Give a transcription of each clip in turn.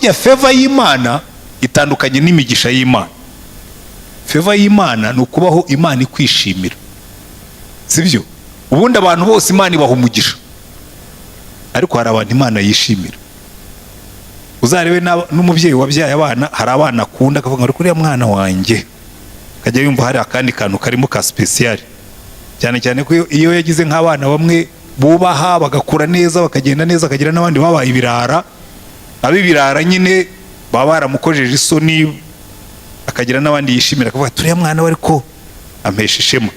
burya favor y'Imana itandukanye n'imigisha y'Imana. Favor y'Imana ni ukubaho Imana ikwishimira, sibyo? Ubundi abantu bose Imana ibaha umugisha, ariko hari abantu Imana yishimira. Uzarebe n'umubyeyi wabyaye abana, hari abana akunda akavuga ngo kuriya mwana wanjye, akajya yumva hari akandi kantu karimo ka special, cyane cyane ko iyo yagize nk'abana bamwe bubaha bagakura neza bakagenda neza, akagira n'abandi babaye ibirara, abibirara nyine baba baramukojeje isoni, akagira n'abandi yishimira akavuga turiya mwana we ariko ampesha ishema.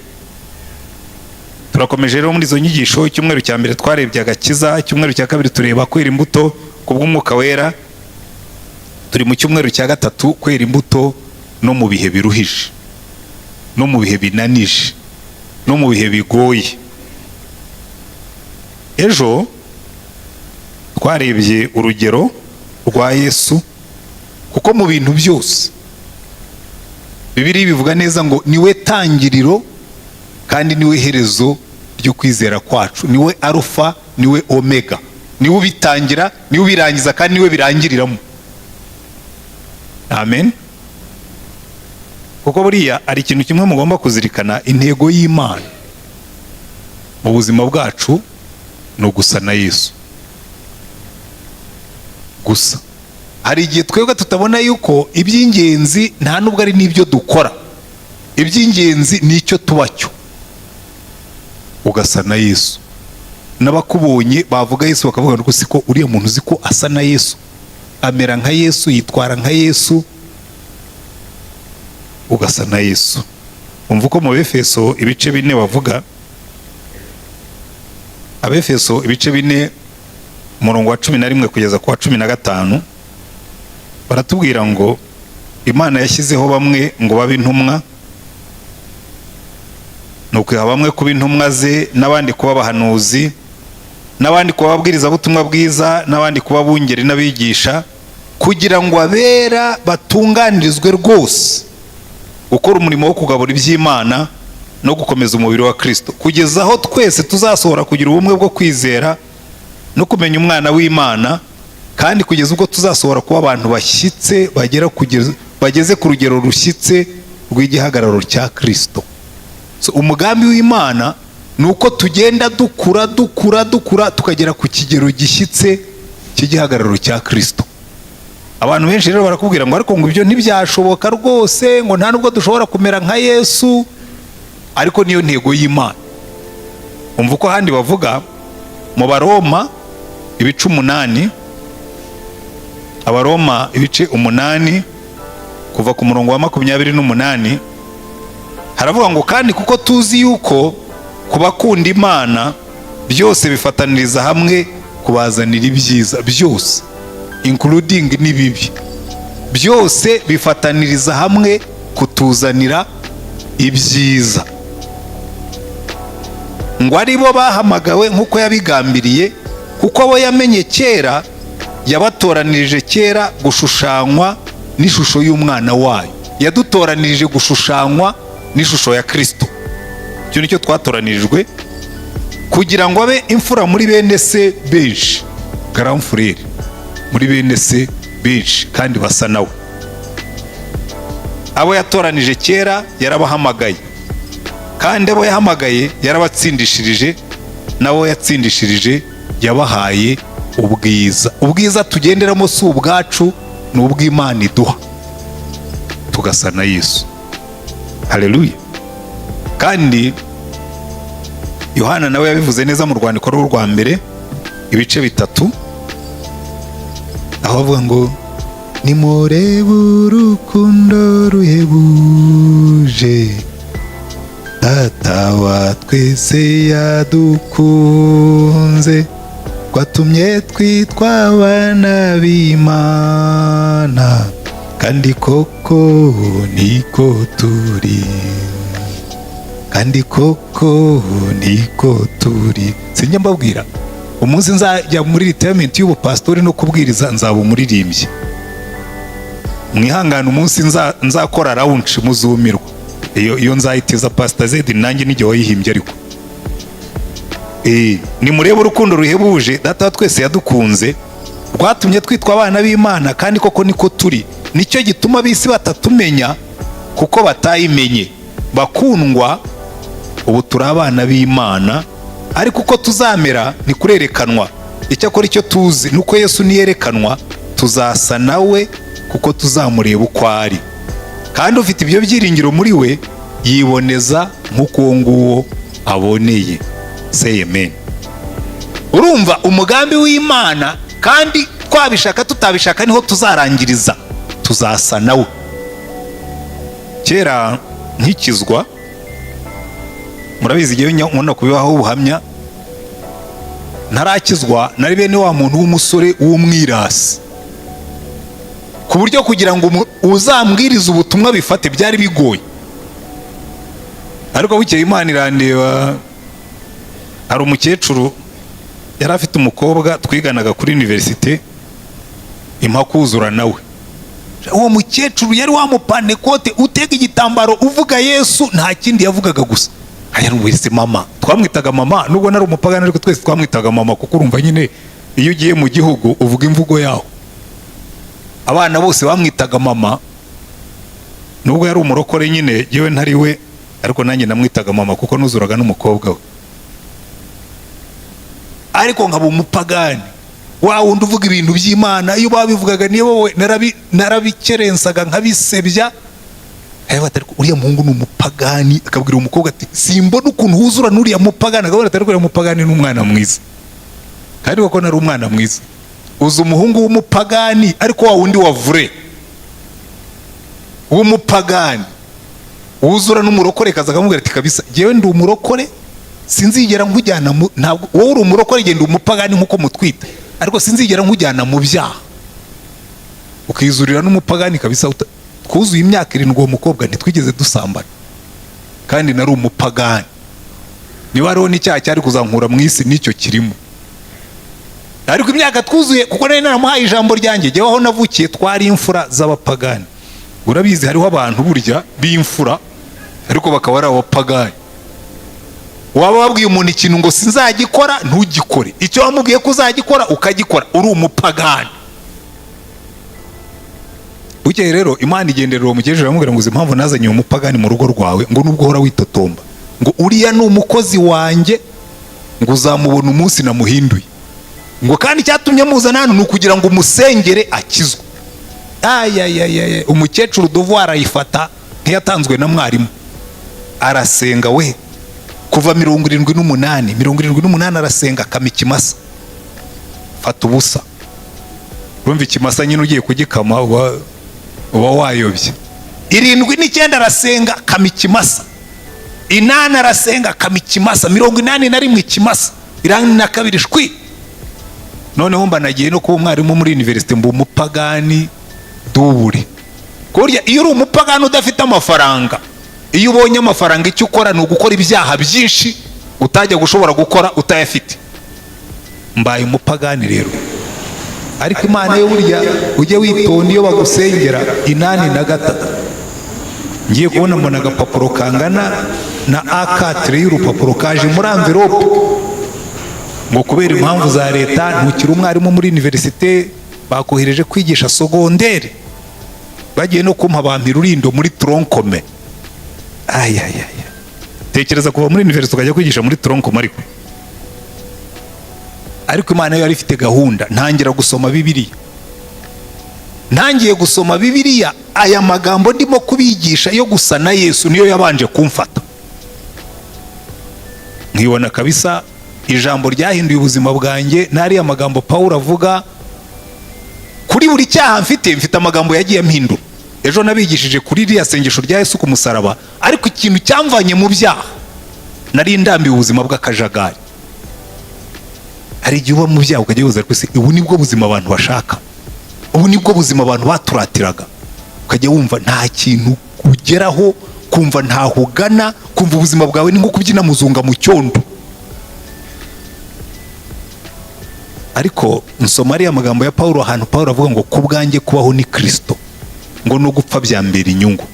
Turakomeje rero muri izo nyigisho. Icyumweru cya mbere twarebye agakiza, icyumweru cya kabiri tureba kwera imbuto kubw'umwuka wera, turi mu cyumweru cya gatatu kwera imbuto no mu bihe biruhije, no mu bihe binanije, no mu bihe bigoye. Ejo twarebye urugero rwa Yesu, kuko mu bintu byose Bibiliya bivuga neza ngo niwe tangiriro kandi niwe herezo ryo kwizera kwacu, niwe Alpha niwe Omega, niwe ubitangira niwe ubirangiza kandi niwe birangiriramo. Amen. Kuko buriya ari ikintu kimwe mugomba kuzirikana, intego y'Imana mu buzima bwacu ni ugusa na Yesu gusa. Hari igihe twebwe tutabona yuko iby'ingenzi nta nubwo ari n'ibyo dukora, iby'ingenzi ni icyo tuba cyo, ugasa na Yesu. N'abakubonye bavuga Yesu bakavuga ngo siko uriya muntu uzi ko asa na Yesu, amera nka Yesu, yitwara nka Yesu, ugasa na Yesu. Umva uko mu Efeso ibice 4 bavuga. Abefeso ibice 4 umurongo wa 11 kugeza ku wa 15 baratubwira ngo Imana yashyizeho bamwe ngo babe intumwa, nuko bamwe kuba intumwa ze, n'abandi kuba abahanuzi, n'abandi kuba ababwiriza butumwa bwiza, n'abandi kuba bungeri n'abigisha, kugira ngo abera batunganirizwe rwose gukora umurimo wo kugabura iby'Imana no gukomeza umubiri wa Kristo, kugeza aho twese tuzasohora kugira ubumwe bwo kwizera no kumenya umwana w'Imana, kandi kugeza ubwo tuzasohora kuba abantu bashyitse bageze ku rugero rushyitse rw'igihagararo cya Kristo. Umugambi w'Imana ni uko tugenda dukura tukagera ku kigero gishyitse cy'igihagararo cya Kristo. Abantu benshi rero barakubwira ngo ariko ngo ibyo ntibyashoboka rwose, ngo nta nubwo dushobora kumera nka Yesu, ariko niyo ntego y'Imana. Umva uko handi bavuga mu Baroma ibice 8, Abaroma ibice 8 kuva ku murongo wa 28, haravuga ngo kandi kuko tuzi yuko kubakunda Imana byose bifataniriza hamwe kubazanira ibyiza byose, including n'ibibi, byose bifataniriza hamwe kutuzanira ibyiza, ngo ari bo bahamagawe nk'uko yabigambiriye, kuko abo yamenye kera yabatoranirije kera gushushanywa n'ishusho y'umwana wayo. Yadutoranirije gushushanywa n'ishusho ya Kristo. Icyo nicyo twatoranirijwe, kugira ngo abe imfura muri bene se benshi, grand frère muri bene se benshi kandi basa nawe. Abo yatoranije kera yarabahamagaye, kandi abo yahamagaye yarabatsindishirije, nabo yatsindishirije yabahaye ubwiza. Ubwiza tugenderamo si ubwacu, ni ubw'Imana iduha, tugasa na Yesu. Haleluya. Kandi Yohana nawe yabivuze neza mu rwandiko rwa mbere ibice 3, aho avuga ngo nimurebe urukundo ruhebuje Data wa twese yadukunze, kwatumye twitwa abana b'Imana, kandi koko niko turi, kandi koko niko turi. Sinjya mbabwira umunsi nzajya muri retirement y'ubupastori no kubwiriza nzaba umuririmbyi. Mwihangane umunsi nzakora launch muzumirwa, iyo nzayitiza Pastor Zed nanjye n'igihe wayihimbye. Ariko nimurebe urukundo ruhebuje Data twese yadukunze, rwatumye twitwa abana b'Imana, kandi koko niko turi. Nicyo gituma ab'isi batatumenya kuko batayimenye. Bakundwa, ubu turi abana b'Imana, ariko uko tuzamera ntikurerekanwa. Icyakora icyo tuzi nuko Yesu niyerekanwa tuzasa nawe kuko tuzamureba uko ari. Kandi ufite ibyo byiringiro muri we yiboneza nk'uko uwo nguwo aboneye. Say amen. Urumva umugambi w'Imana, kandi twabishaka tutabishaka niho tuzarangiriza, tuzasa nawe. Kera nkikizwa, murabizi igihe nkunda kubibaho ubuhamya, ntarakizwa nari bene wa muntu w'umusore w'umwirasi, ku buryo kugira ngo uzambwirize ubutumwa bifate byari bigoye. Ariko bukeye Imana irandeba, hari umukecuru yari afite umukobwa twiganaga kuri universite, impakuzura nawe. Uwo mukecuru yari wamupanekote, utega igitambaro, uvuga Yesu, nta kindi yavugaga gusa. Aya wese mama, twamwitaga mama, nubwo nari umupagani ariko twese twamwitaga mama, kuko urumva nyine iyo ugiye mu gihugu uvuga imvugo yaho. Abana bose bamwitaga mama, nubwo yari umurokore nyine yewe ntari we, ariko nanjye namwitaga mama kuko nuzuraga n'umukobwa we. Ariko nkaba umupagani, wa wundi uvuga ibintu by'Imana, iyo babivugaga niyo wowe narabikerensaga nkabisebya. Uriya muhungu ni umupagani, akabwira umukobwa ati simbona ukuntu huzura n'uriya mupagani, akabona atari uriya mupagani n'umwana mwiza. Kandi koko nari umwana mwiza. Uzi umuhungu w'umupagani ariko wa wundi wavure w'umupagani wuzura n'umurokore, kaza akamubwira ati kabisa jewe ndi umurokore, sinzigera nkujyana ntabwo wowe uri umurokore, genda umupagani nkuko mutwita, ariko sinzigera nkujyana mu byaha. Ukizurira n'umupagani kabisa. Twuzuye imyaka 7 uwo mukobwa ntitwigeze dusambana, kandi nari umupagani. Niba ariho n'icyaha cyari kuzankura mu isi nicyo kirimo. Ariko imyaka twuzuye, kuko nari naramuhaye ijambo ryanjye, jyewe aho navukiye twari imfura z'abapagani. Urabizi hariho abantu burya b'imfura ariko bakaba ari abapagani. Waba wabwiye umuntu ikintu ngo sinzagikora, ntugikore. Icyo wamubwiye ko uzagikora ukagikora, uri umupagani. Bukeye rero Imana igenderera uwo mukecuru aramubwira ngo uzi impamvu nazanye umupagani mu rugo rwawe, ngo nubwo uhora witotomba, ngo uriya ni umukozi wanjye, ngo uzamubona umunsi namuhinduye, ngo kandi cyatumye muzana hano ni ukugira ngo umusengere akizwe. Umukecuru devoir arayifata ntiyatanzwe na mwarimu, arasenga we kuva 78 arasenga akama ikimasa, fata ubusa. Urumva ikimasa nyine ugiye kugikama uba wayobye. 79 arasenga akama ikimasa, 8 arasenga akama ikimasa, 81 ikimasa, 82 shwi. Noneho mba nagiye no kuba umwarimu muri university, mbu umupagani duburi. Kurya iyo uri umupagani udafite amafaranga, iyo ubonye amafaranga icyo ukora ni ugukora ibyaha byinshi utajya gushobora gukora utayafite. Mbaye umupagani rero. Ariko Imana yo burya ujye witonda iyo bagusengera. 83 ngiye kubona mbona agapapuro kangana na A4 y'urupapuro kaje muri envelope, ngo kubera impamvu za leta ntukiri umwarimu muri universite, bakohereje kwigisha secondaire, bagiye no kumpa abantu Rurindo muri tronkome. Tekereza kuva muri universite ukajya kwigisha muri tronkome. Ariko Imana yo yari ifite gahunda. Ntangira gusoma Bibiliya, ntangiye gusoma Bibiliya, aya magambo ndimo kubigisha yo gusa na Yesu niyo yabanje kumfata. Nkibona kabisa ijambo ryahinduye ubuzima bwanjye. Nari amagambo Paulo avuga kuri buri cyaha mfite amagambo yagiye mpindura. Ejo nabigishije kuri iriya sengesho rya Yesu ku musaraba, ariko ikintu cyamvanye mu byaha, nari ndambiwe ubuzima bw'akajagari. Hari igihe uba mu byaha ukajya wibaza rwose ubu nibwo buzima abantu bashaka, ubu nibwo buzima abantu baturatiraga. Ukajya wumva nta kintu ugeraho, kumva ntaho ugana, kumva ubuzima bwawe ni nko kubyina muzunga mu cyondo. Ariko nsoma ariya magambo ya Paulo, ahantu Paulo avuga ngo kubwanjye kubaho ni Kristo, ngo no gupfa byambera inyungu.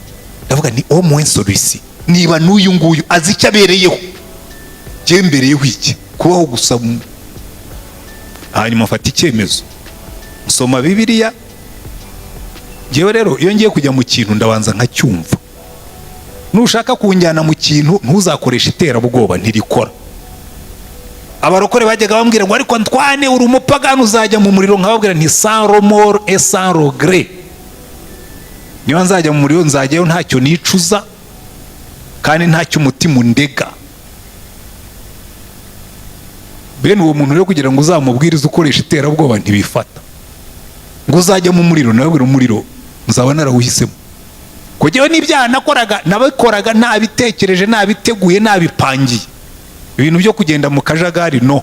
Ndavuga ni o moins celui-ci, niba n'uyu nguyu azi icyo abereyeho, je mbereyeho iki? Kubaho gusa. Hanyuma afata icyemezo nsoma Bibiliya. Jewe rero iyo ngiye kujya mu kintu ndabanza nkacyumva. Nushaka kunjyana mu kintu ntuzakoresha iterabwoba, ntirikora. Abarokore bajyaga bambwira ngo ariko Ntwane uri umupagani uzajya mu muriro, nkababwira nti sans remords et sans regret. Niba nzajya mu muriro nzajyayo ntacyo nicuza kandi ntacyo umutima undega. Bene uwo muntu rero kugira ngo uzamubwirize ukoresha iterabwoba ntibifata. Ngo uzajya mu muriro, nababwira umuriro nzaba narawuhisemo. Kugira n'ibyaha nabikoraga ntabitekereje, ntabiteguye, ntabipangiye. Ibintu byo kugenda mu kajagari no.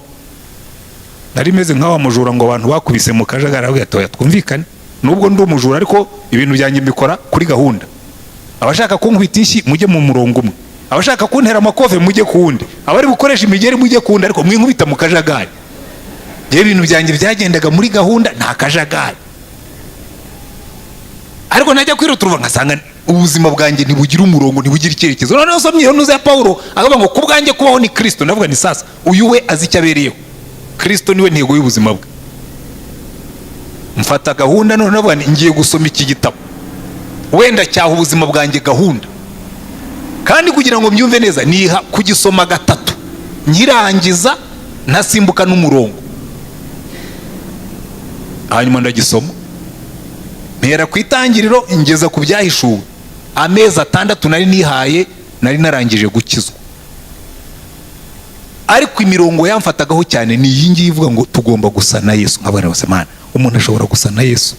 Nari meze nk'awa mujura ngo abantu bakubise mu kajagari aho gatoya twumvikane. Nubwo ndi umujura ariko ibintu byanjye mbikora kuri gahunda. Abashaka kunkubita inshyi mujye mu murongo umwe, abashaka kuntera amakofe mujye kuwundi, abari bukoresha imigeri mujye kuwundi, ariko mwinkubita mu kajagari. Je ibintu byanjye byagendaga muri gahunda, nta kajagari. Ariko najya kwiruturuva ngasanga ubuzima bwanjye ntibugira umurongo, ntibugira icyerekezo. Noneho somye iyo ntuze ya Paulo akavuga ngo kubwanjye kubaho ni Kristo. Ndavuga ni sasa uyu we azi icyo abereyeho. Kristo niwe ntego y'ubuzima bwe. Mfata gahunda none navuga ngiye gusoma iki gitabo, wenda cyaha ubuzima bwanjye gahunda. Kandi kugira ngo mbyumve neza niha kugisoma gatatu, nkirangiza ntasimbuka n'umurongo. Hanyuma ndagisoma mpera ku itangiriro ingeza ku byahishuwe. Amezi 6 nari nihaye, nari narangije gukizwa. Ariko imirongo yamfatagaho cyane ni iyi ngiyi ivuga ngo tugomba gusa na Yesu. Nkabana bose mana, umuntu ashobora gusa na Yesu.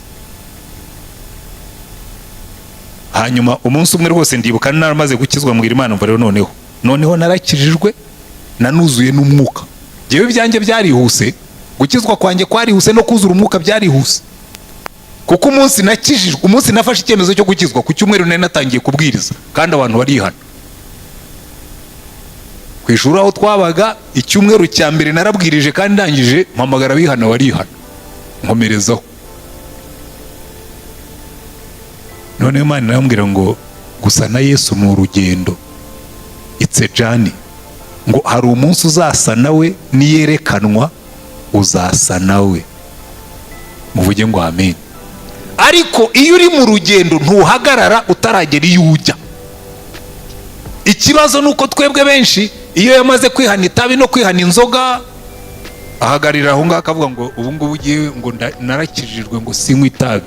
Hanyuma umunsi umwe rwose ndibuka naramaze gukizwa, mbwira Imana mva rero noneho narakijijwe, nanuzuye n'umwuka. Jewe byanjye byarihuse, gukizwa kwanjye kwarihuse no kuzura umwuka byarihuse. Kuko umunsi nakijijwe, umunsi nafashe icyemezo cyo gukizwa, ku cyumweru nari natangiye kubwiriza kandi abantu barihana. Kwishura aho twabaga icyumweru cya mbere narabwirije kandi ndangije mpamagara bihana warihana nkomerezaho. None Imana narambwira ngo gusa na Yesu ni urugendo, it's a journey. Ngo hari umunsi uzasa nawe, niyerekanwa uzasa nawe. Muvuge ngo amen. Ariko iyo uri mu rugendo ntuhagarara utaragera iyo ujya. Ikibazo nuko twebwe benshi iyo yamaze kwihana itabi no kwihana inzoga ahagarira aho ngaho akavuga ngo ubu ngubu ugiye ngo narakijijwe ngo sinywa itabi.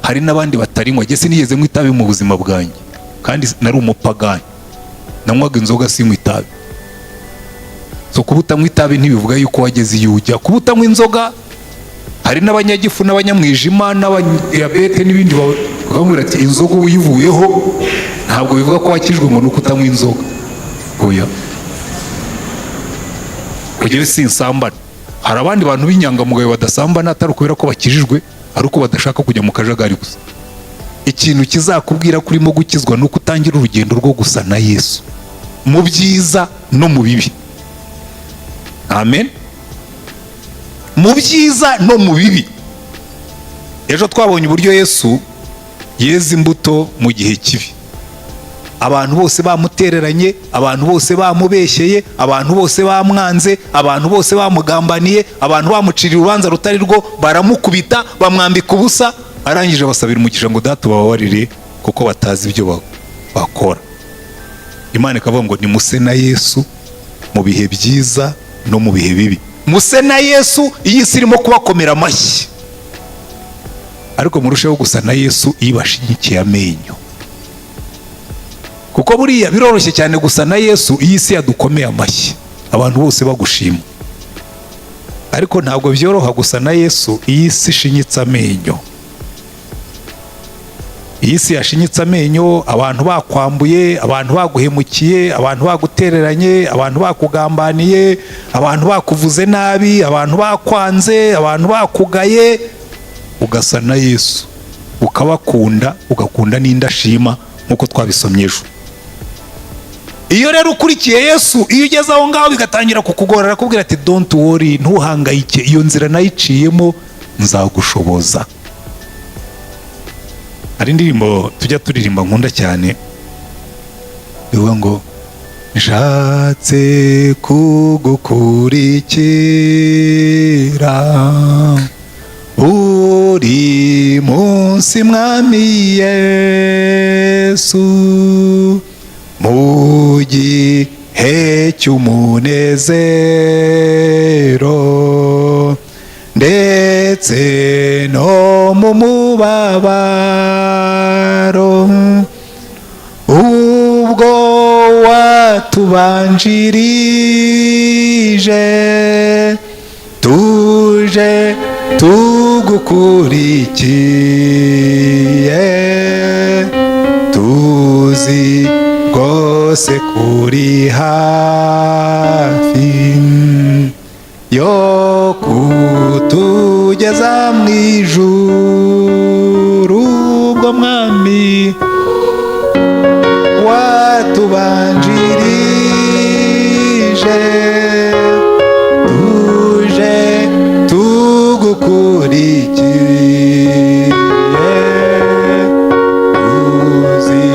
Hari n'abandi batarinywa. Jye sinigeze nywa itabi mu buzima bwanjye kandi nari umupagani, nanywaga inzoga sinywa itabi. So kuba utanywa itabi ntibivuga yuko wageze iyo ujya. Kuba utanywa inzoga, hari n'abanyagifu n'abanyamwijima n'abadiyabete n'ibindi bamubwira ati inzoga uyivuyeho ntabwo bivuga ko wakijwe ngo nuko utanywa inzoga. Oya, kugira sinsambana. Hari abandi bantu b'inyangamugayo badasambana atari ukubera ko bakijijwe, ari uko badashaka kujya mu kajagari gusa. Ikintu kizakubwira ko urimo gukizwa nuko utangira urugendo rwo gusa na Yesu mu byiza no mu bibi. Amen. Mu byiza no mu bibi. Ejo twabonye uburyo Yesu yeza imbuto mu gihe kibi. Abantu bose bamutereranye, abantu bose bamubeshyeye, abantu bose bamwanze, abantu bose bamugambaniye, abantu bamuciriye urubanza rutari rwo, baramukubita bamwambika ubusa. Arangije basabira umugisha ngo Data ubabarire kuko batazi ibyo bakora. Imana ikavuga ngo nimuse na Yesu mu bihe byiza no mu bihe bibi. Muse na Yesu iyi isi irimo kubakomera amashyi, ariko murusheho gusa na Yesu ibashinyikiye amenyo. Kuko buriya biroroshye cyane gusa na Yesu iyi isi yadukomeye amashyi, abantu bose bagushima. Ariko ntabwo byoroha gusa na Yesu iyi isi ishinyitse amenyo. Iyi si yashinyitse amenyo, abantu bakwambuye, abantu baguhemukiye, abantu bagutereranye, abantu bakugambaniye, abantu bakuvuze nabi, abantu bakwanze, abantu bakugaye. Ugasa na Yesu ukabakunda, ugakunda n'indashima nkuko twabisomye ejo. Iyo rero ukurikiye Yesu, iyo ugeze aho ngaho bigatangira kukugora, arakubwira ati don't worry, ntuhangayike, iyo nzira nayiciyemo nzagushoboza. Hari indirimbo tujya turirimba nkunda cyane ivuga ngo nshatse kugukurikira buri munsi mwami Yesu mu gihe cy'umunezero ndetse no mu mubabaro, ubwo watubanjirije tuje tugukurikiye, tuzi rwose kuri hafi yo kutugeza mu ijuru. Ubwo mwami watubanjirije tuje tugukurikiye, tuzi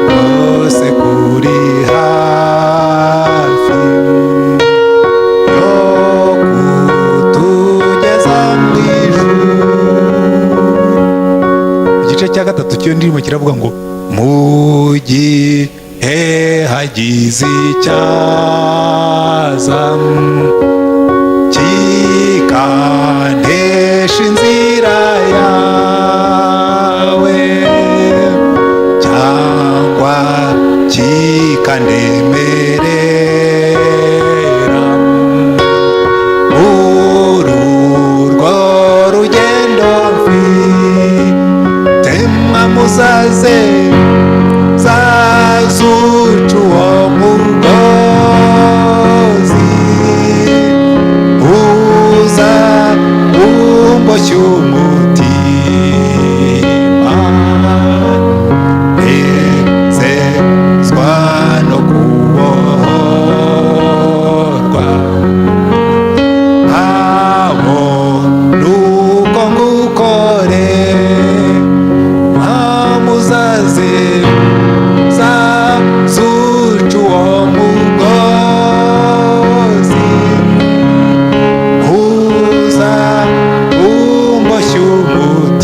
rwose kuri hafi yo kutugeza mu ijuru. Igice cya gatatu cy'iyo ndirimbo kiravuga ngo mu gihe hagize icyaza kikantesha inzira yawe cyangwa kikandemerera, urwo rugendo mfite muzaze zazuca uwo mugozi uza umboshye umutima, nezezwa no kubohorwa abo nuko ngukore muzaze zazuca uwo mugozi uza umboshye umutima,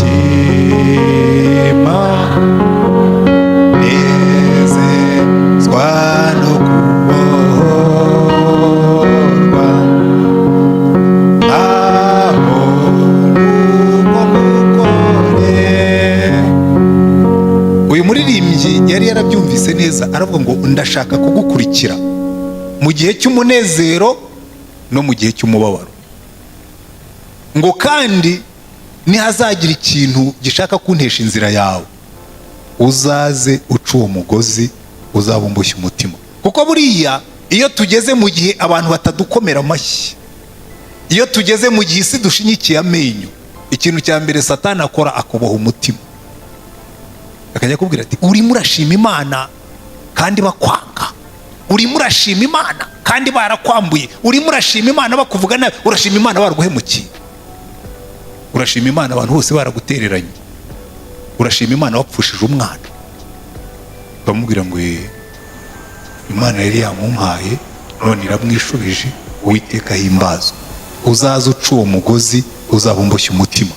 nezezwa no kubohorwa aho nuko ngukore. Uyu muririmbyi yari yarabyumvise neza, aravuga ngo ndashaka kugukurikira mu gihe cy'umunezero no mu gihe cy'umubabaro, ngo kandi nihazagira ikintu gishaka kuntesha inzira yawe uzaze uca uwo mugozi uzabumbushye umutima. Kuko buriya iyo tugeze mu gihe abantu batadukomera amashyi, iyo tugeze mu gihe isi dushinyikiye amenyo, ikintu cya mbere Satani akora akuboha umutima, akajya akubwira ati urimo urashima Imana kandi bakwanga, urimo urashima Imana kandi barakwambuye, urimo urashima Imana bakuvuga nabi, urashima Imana baraguhemukiye, urashima Imana abantu bose baragutereranye, urashima Imana wapfushije umwana. Bamubwira ngo Imana yari yamumpaye none iramwishubije, Uwiteka himbazwe, uzaze uca uwo mugozi uzabumboshye umutima.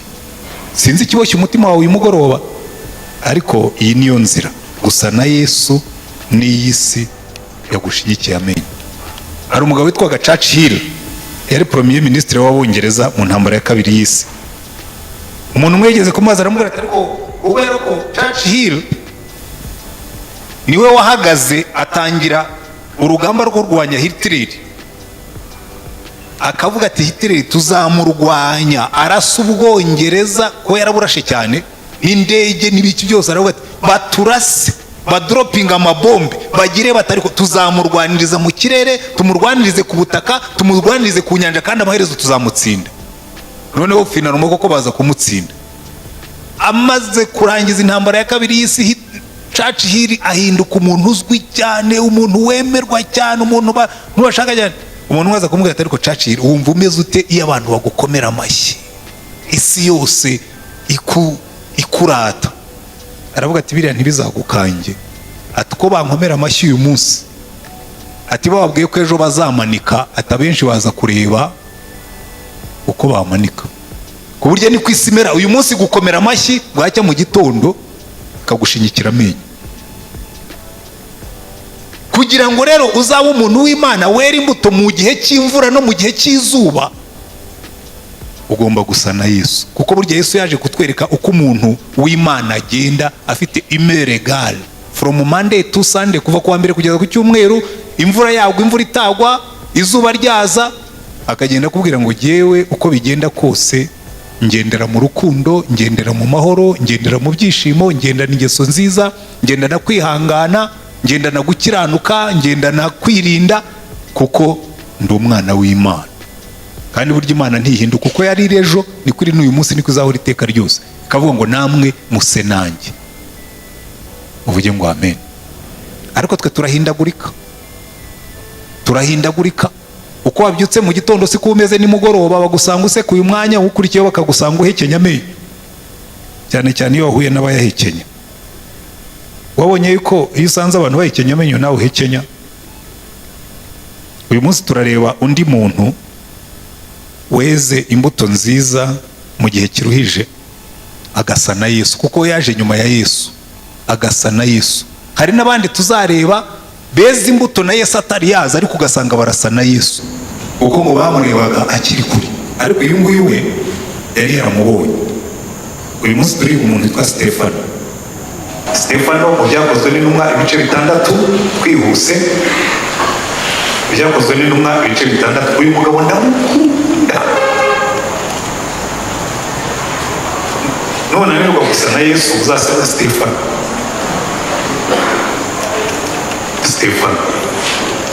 Sinzi ikiboshye umutima wawe uyu mugoroba, ariko iyi niyo nzira gusa na Yesu n'iyi si yagushinyikiye amenyo. Hari umugabo witwaga Churchill, yari premier ministre w'Abongereza mu ntambara ya kabiri y'isi. Umuntu umwe yigeze kumaza aramubwira ati ariko ubera ko Churchill niwe wahagaze atangira urugamba rwo kurwanya Hitler, akavuga ati Hitler tuzamurwanya, arasa Ubwongereza ko yaraburashe cyane n'indege n'ibiki byose, aravuga ati baturase badropinga amabombe bagire batari ko tuzamurwaniriza mu kirere, tumurwanirize ku butaka, tumurwanirize ku nyanja, kandi amaherezo tuzamutsinda. Noneho finalmo koko baza kumutsinda. Amaze kurangiza intambara ya kabiri y'isi, Churchill ahinduka umuntu uzwi cyane, umuntu wemerwa cyane, umuntu bashaka cyane. Umuntu waza kumubwira ati ariko Churchill wumva umeze ute iyo abantu bagukomera amashyi, isi yose ikurata? Aravuga ati biriya ntibizagukange, ati ko bankomera amashyi uyu munsi, ati bababwiye ko ejo bazamanika, ati abenshi baza kureba uko bamanika, ku buryo ni kwisimera uyu munsi gukomera amashyi bwacya mu gitondo kagushinyikira amenyo. Kugira ngo rero uzabe umuntu w'Imana wera imbuto mu gihe cy'imvura no mu gihe cy'izuba, ugomba gusa na Yesu, kuko burya Yesu yaje kutwereka uko umuntu w'Imana agenda afite humeur égale from Monday to Sunday, kuva kuwa mbere kugeza ku cyumweru, imvura yagwa imvura itagwa, izuba ryaza, akagenda kubwira ngo jyewe uko bigenda kose ngendera mu rukundo, ngendera mu mahoro, ngendera mu byishimo, ngendana ingeso nziza, ngendana kwihangana, ngendana gukiranuka, ngendana kwirinda, kuko ndi umwana w'Imana. Kandi burya Imana ntihinduka, uko yari ejo ni kuri n'uyu munsi niko izahora iteka ryose. Ikavuga ngo namwe muse nanjye, uvuge ngo amen. Ariko twe turahindagurika, uko wabyutse mu gitondo siko umeze nimugoroba, bagusanga usekuye umwanya, ukurikiyeho bakagusanga uhekenya amenyo, cyane cyane iyo wahuye n'abayahekenya. Wabonye yuko iyo usanze abantu bahekenya amenyo nawe uhekenya? Uyu munsi turareba undi muntu weze imbuto nziza mu gihe kiruhije, agasa na Yesu, kuko yaje nyuma ya Yesu, agasa na Yesu. Hari n'abandi tuzareba beze imbuto na Yesu atari yaza, ariko ugasanga barasa na Yesu, kuko ngo bamurebaga akiri kure, ariko uyu nguyu we yari yaramubonye. Uyu munsi turi umuntu witwa Stefano mu Byakozwe n'Intumwa ibice 6, twihuse. Byakozwe n'Intumwa ibice 6. Uyu mugabo ndamukunda, none rero gusa na Yesu uzasaba Stefano,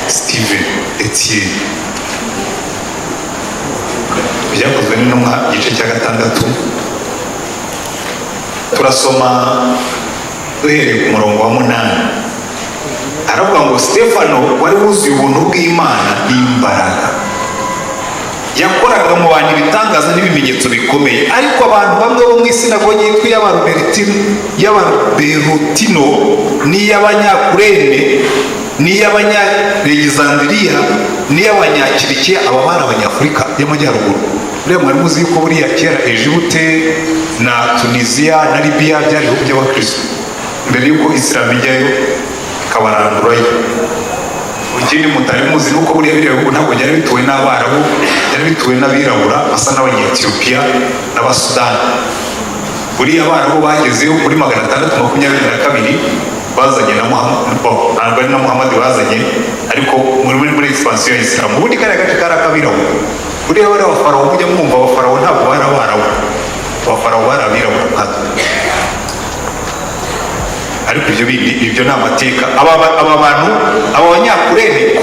Steven, Etienne. Byakozwe n'Intumwa igice cya 6, turasoma duhereye ku murongo wa 8. Aravuga ngo Stefano wari wuzuye ubuntu bw'Imana n'imbaraga, yakoraga mu bantu ibitangaza n'ibimenyetso bikomeye. Ariko abantu bamwe bo mu isinagogi yitwa y'Ababerutino n'iy'Abanyakurene n'iy'Abanyalegizandiriya n'iy'Abanyakirikiya, aba bari Abanyafurika y'Amajyaruguru. Rero mwari muzi yuko buriya kera Egiputa na Tunisia na Libya byari ibihugu by'Abakristo mbere yuko Islam ijyayo ikabarandurayo. Ikindi mutari muzi nuko buriya bihugu ntabwo byari bituwe n'Abarabu, byari bituwe n'abirabura basa n'Abanyetiyopiya n'Abasudani. Buriya Abarabu bagezeyo muri 622 bazanye na Muhammad, ntabwo ari na Muhammad bazanye, ariko muri expansion ya Islam. Ubundi kariya gace kari akabirabura. Buriya bari Abafarawo, mujya mwumva Abafarawo ntabwo bari Abarabu, Abafarawo bari abirabura nkatwe. Ariko ibyo ni amateka. Aba bantu, aba Banyakurene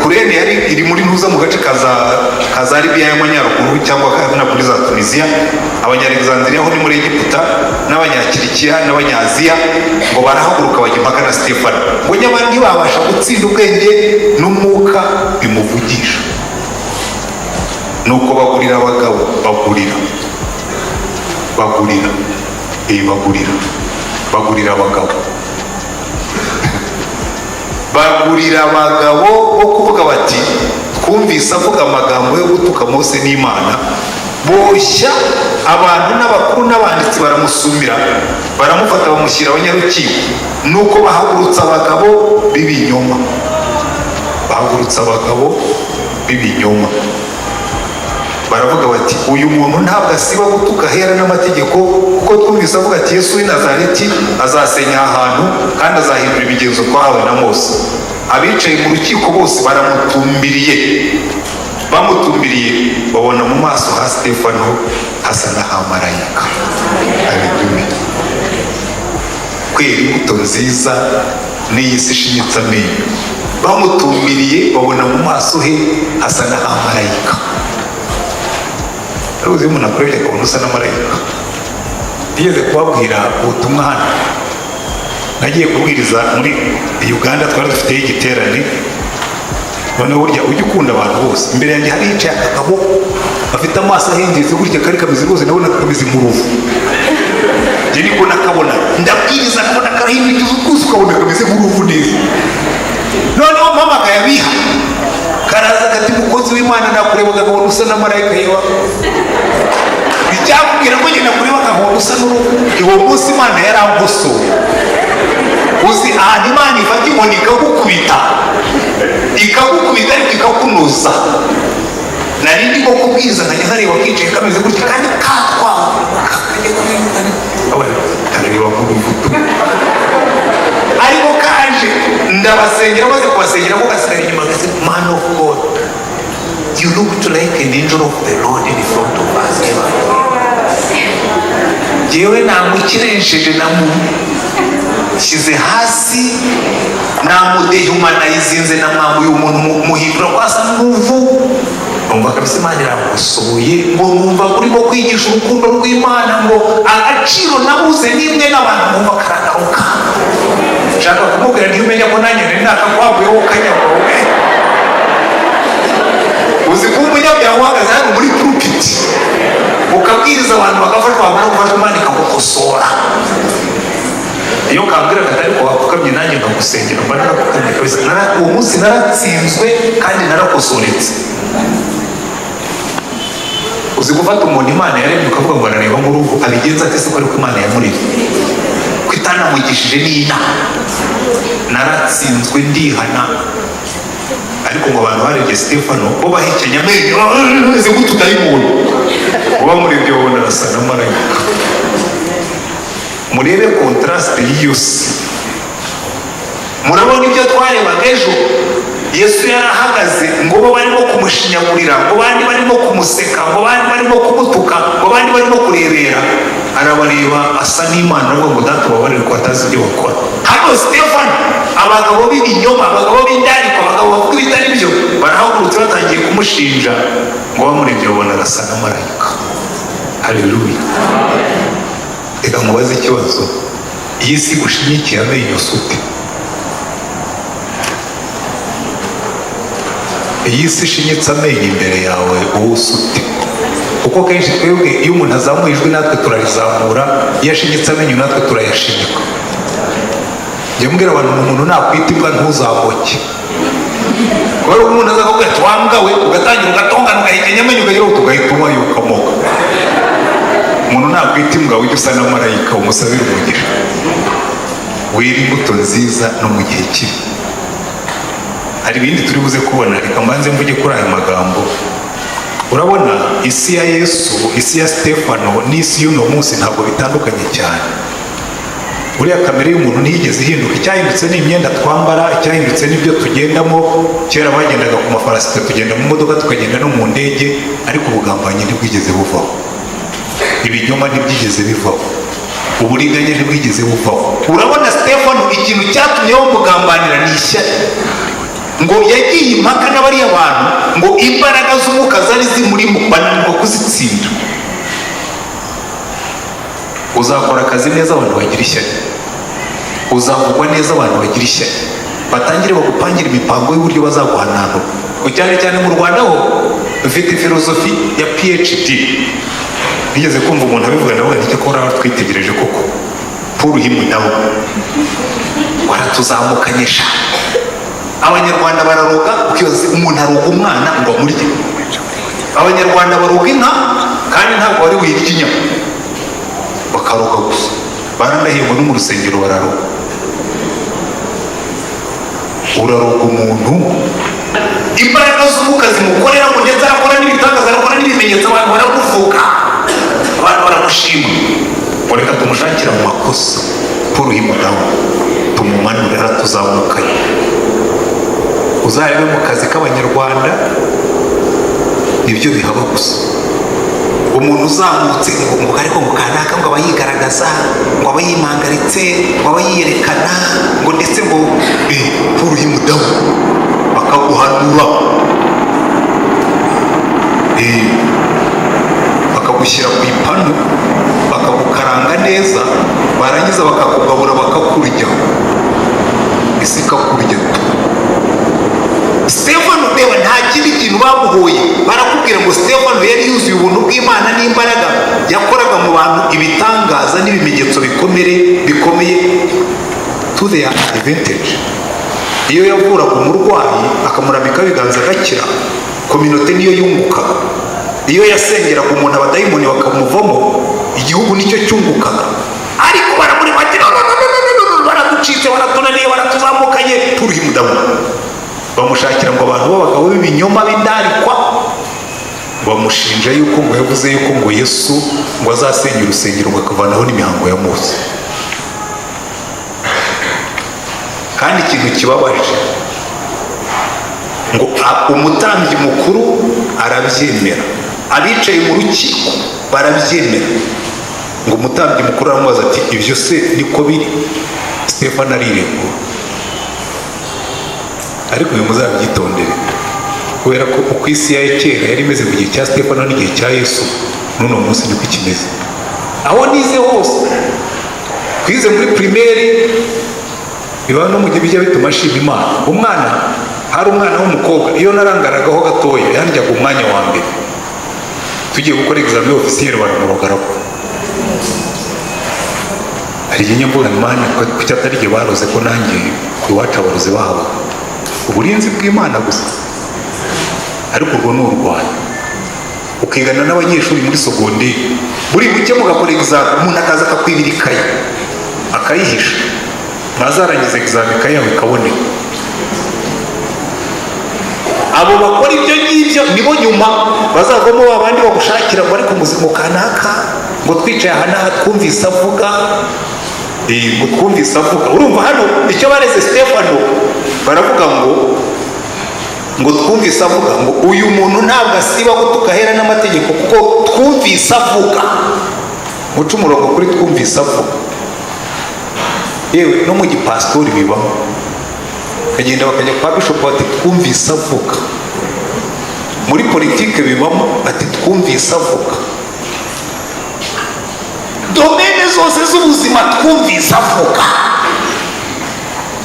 Kurene yari iri muri ntuza mu gace kaza Libya y'Amajyaruguru cyangwa na kuri za Tunisia. Abanyalexandria ho ni muri Egiputa, n'Abanyakirikiya n'Abanyaziya ngo barahaguruka bajya impaka na Stefano, ngo nyamara ntibabasha gutsinda ubwenge n'umwuka bimuvugisha. Nuko bagurira abagabo, bagurira abagabo bo kuvuga bati twumvise avuga amagambo yo gutuka Mose n'Imana. Boshya abantu n'abakuru n'abanditsi baramusumira, baramufata bamushyira abanyarukiko. Nuko bahagurutsa abagabo b'ibinyoma, baravuga bati uyu muntu ntabwo asiba gutuka hera n'amategeko, kuko twumvise avuga ati Yesu w'i Nazareti azasenya ahantu kandi azahindura imigenzo twahawe na Mose. Abicaye mu rukiko bose bamutumbiriye, babona mu maso ha Stefano hasa n'ahamarayika. Haleluya. Kwera imbuto nziza n'iyi si ishinyitse amenyo. Bamutumbiriye babona mu maso he hasa n'ahamarayika. Uzi umuntu akorera ukuntu usa n'amarayika. Nigeze kubabwira ubutumwa hano, nagiye kubwiriza muri Uganda, twari dufiteyo igiterane. None burya ujya ukunda abantu bose. Imbere yanjye hari yicaye akagabo afite amaso ahengetse gutya, kari kameze rwose, ndabona kameze nk'uruvu. Njye niko nakabona, ndabwiriza akabona karahindukiza ukuzi, ukabona kameze nk'uruvu neza. Noneho mpamagaye abiha karaza gati mukozi w'Imana nakureba gahoro usa na marayika yewa icyakubwira ngo ngenda kureba gahoro usa n'uruhu iwo munsi Imana yarambosoye uzi ahantu Imana ifata inkoni ikagukubita ariko ikakunoza nari ndimo kubwiriza nkajya nkareba kicaye kameze gutya kandi katwawe kareba nk'uruvuto ariko kaje ndabasengera maze kubasengera ko gasigara inyuma gase man of God you look like an angel of the Lord in front of us yewe namukiresheje namushyize hasi namudehumanizinze namwambuye umuntu muhindura kwasa n'uruvu numva kabisa Imana iramusohoye ngo numva urimo kwigisha urukundo rw'Imana ngo agaciro nabuze nimwe n'abantu numva karagaruka nshaka kumubwira ntiyumenya ko nanjye nari nakakwaguyeho kanyagowe uzi ko umunyabyaha uhagaze hano muri pulpit ukabwiriza abantu bagafashwa bamara gufasha Imana ikagukosora iyo kambwira katari ko wapfukamye nanjye nkagusengera mba narakukamye kabisa uwo munsi naratsinzwe kandi narakosoretse uzi gufata umuntu Imana yaremye ukavuga ngo arareba nk'uruhu abigenza ate se ko ariko Imana yamuremye ko itanamwigishije n'inama naratsinzwe ndihana ariko ngo abantu barebye Stefano bo bahekenya amenyo bameze nk'utudayimoni uba murebye wabona arasa na marayika murebe contraste y'iyose murabona ibyo twarebaga ejo Yesu yarahagaze ngo bo barimo kumushinyagurira ngo bandi barimo kumuseka ngo bandi barimo kumutuka ngo bandi barimo kurebera arabareba asa n'Imana ngo data babarire ko atazi ibyo bakora hano Stefano abagabo b'ibinyoma abagabo b'indariko abagabo bavuga ibitari byo barahagurutse batangiye kumushinja ngo bamurebye babona arasa na marayika haleluya reka mubaze ikibazo iyi si gushinyikiye amenyo sute iyi si ishinyitse amenyo imbere yawe wowe usute kuko kenshi twebwe iyo umuntu azamuye ijwi natwe turarizamura iyo ashinyitse amenyo natwe turayashinyika njya mbwira abantu umuntu nakwita imbwa ntuzamuke kubera ko umuntu aza kuvuga ati wambwa we ugatangira ugatongana ugahekenya amenyo ukagira ngo tugahita ubaye ukamoka umuntu nakwita imbwa ujya usa na marayika umusabira umugisha wera imbuto nziza no mu gihe kibi hari ibindi turi buze kubona reka mbanze mvuge kuri aya magambo urabona isi ya Yesu isi ya Stefano n'isi y'uno munsi ntabwo bitandukanye cyane uriya kamere y'umuntu ntiyigeze ihinduka icyahindutse ni imyenda twambara icyahindutse n'ibyo tugendamo kera bagendaga ku mafarasi tugenda mu modoka tukagenda no mu ndege ariko ubugambanyi ntibwigeze buvaho ibinyoma ntibyigeze bivaho uburiganya ntibwigeze buvaho urabona Stefano ikintu cyatumye bamugambanira ni ishyari ngo yagiye impaka n'abariya bantu ngo imbaraga z'umwuka zari zimurimo bananirwa kuzitsinda uzakora akazi neza abantu bagira ishyari uzavugwa neza abantu bagira ishyari batangire bagupangira imipango y'uburyo bazaguhanana cyane cyane mu Rwanda ho ufite filozofi ya PhD nigeze kumva umuntu abivuga nawe nicyo ko twitegereje koko Paul Himu nawe waratuzamukanyisha abanyarwanda bararoga ukibaza umuntu aroga umwana ngo amurye abanyarwanda baroga inka kandi ntabwo wari wirya inyama bakaroga gusa baranahembwa no mu rusengero bararoga uraroga umuntu imbaraga z'umwuka zimukorera ngo ndetse arakora n'ibitangaza arakora n'ibimenyetso abantu baramuvuga abantu baramushima ngo reka tumushakira mu makosa Paul Himu nawe tumumanure aratuzamukanye uzarebe mu kazi k'abanyarwanda nibyo bihaba gusa umuntu uzamutse ngo ariko ngo kanaka ngo aba yigaragaza ngo aba yimangaritse ngo aba yiyerekana ngo ndetse ngo Paul Himu dawe bakaguhanura bakagushyira ku ipanu bakagukaranga neza barangiza bakakugabura bakakurya isi ikakurya Stefano reba nta kindi kintu bamuhoye barakubwira ngo Stefano yari yuzuye ubuntu bw'Imana n'imbaraga yakoraga mu bantu ibitangaza n'ibimenyetso bikomeye to their advantage iyo yavuraga umurwayi akamurambika ibiganza agakira, kominote niyo yungukaga. iyo yasengeraga umuntu abadayimoni bakamuvamo, igihugu nicyo cyungukaga. ariko baramuri bati baraducitse, baratunaniye, baratuzamukanye, turuhimudamu. bamushakira ngo abantu b'abagabo b'ibinyoma b'indarikwa bamushinja yuko ngo yavuze yuko ngo Yesu ngo azasenya urusengero ngo akavanaho n'imihango ya Mose. kandi ikintu kibabaje ngo umutambyi mukuru arabyemera, abicaye mu rukiko barabyemera, ngo umutambyi mukuru aramubaza ati ibyo se niko biri? Stefano ariregura. ariko uyu muzabyitondere, kubera ko uko isi ya kera yari imeze mu gihe cya Stefano n'igihe cya Yesu, n'uno munsi niko ikimeze. aho nize hose, twize muri primaire, biba no mu gihe bijya bituma ashima Imana. hari umwana w'umukobwa, iyo narangaragaho gatoya yanjyaga umwanya wa mbere. tugiye gukora examen officiel baramurogaraho. hari igihe mbona Imana kuki atari igihe baroze ko nanjye ku iwacu abarozi babo. uburinzi bw'Imana gusa. ariko urwo ni urwanya. ukigana n'abanyeshuri muri sogonderi, buri buke mugakora examen, umuntu akaza akakwibira ikayi akayihisha, mwazarangiza examen ikayi yawe ikaboneka. abo bakora ibyo ngibyo nibo nyuma bazavamo babandi bagushakira ngo ariko muzimo kanaka ngo twicaye aha n'aha twumvise avuga, ngo twumvise avuga. urumva hano icyo bareze Stefano, baravuga ngo twumvise avuga, ngo uyu muntu ntabwo asiba gutuka ahera n'amategeko kuko twumvise avuga. muca umurongo kuri twumvise avuga. yewe no mu gipasitori bibaho, kagenda bakajya kwa bishop bati twumvise avuga. muri politike bibamo ati twumvise avuga. domene zose z'ubuzima twumvise avuga.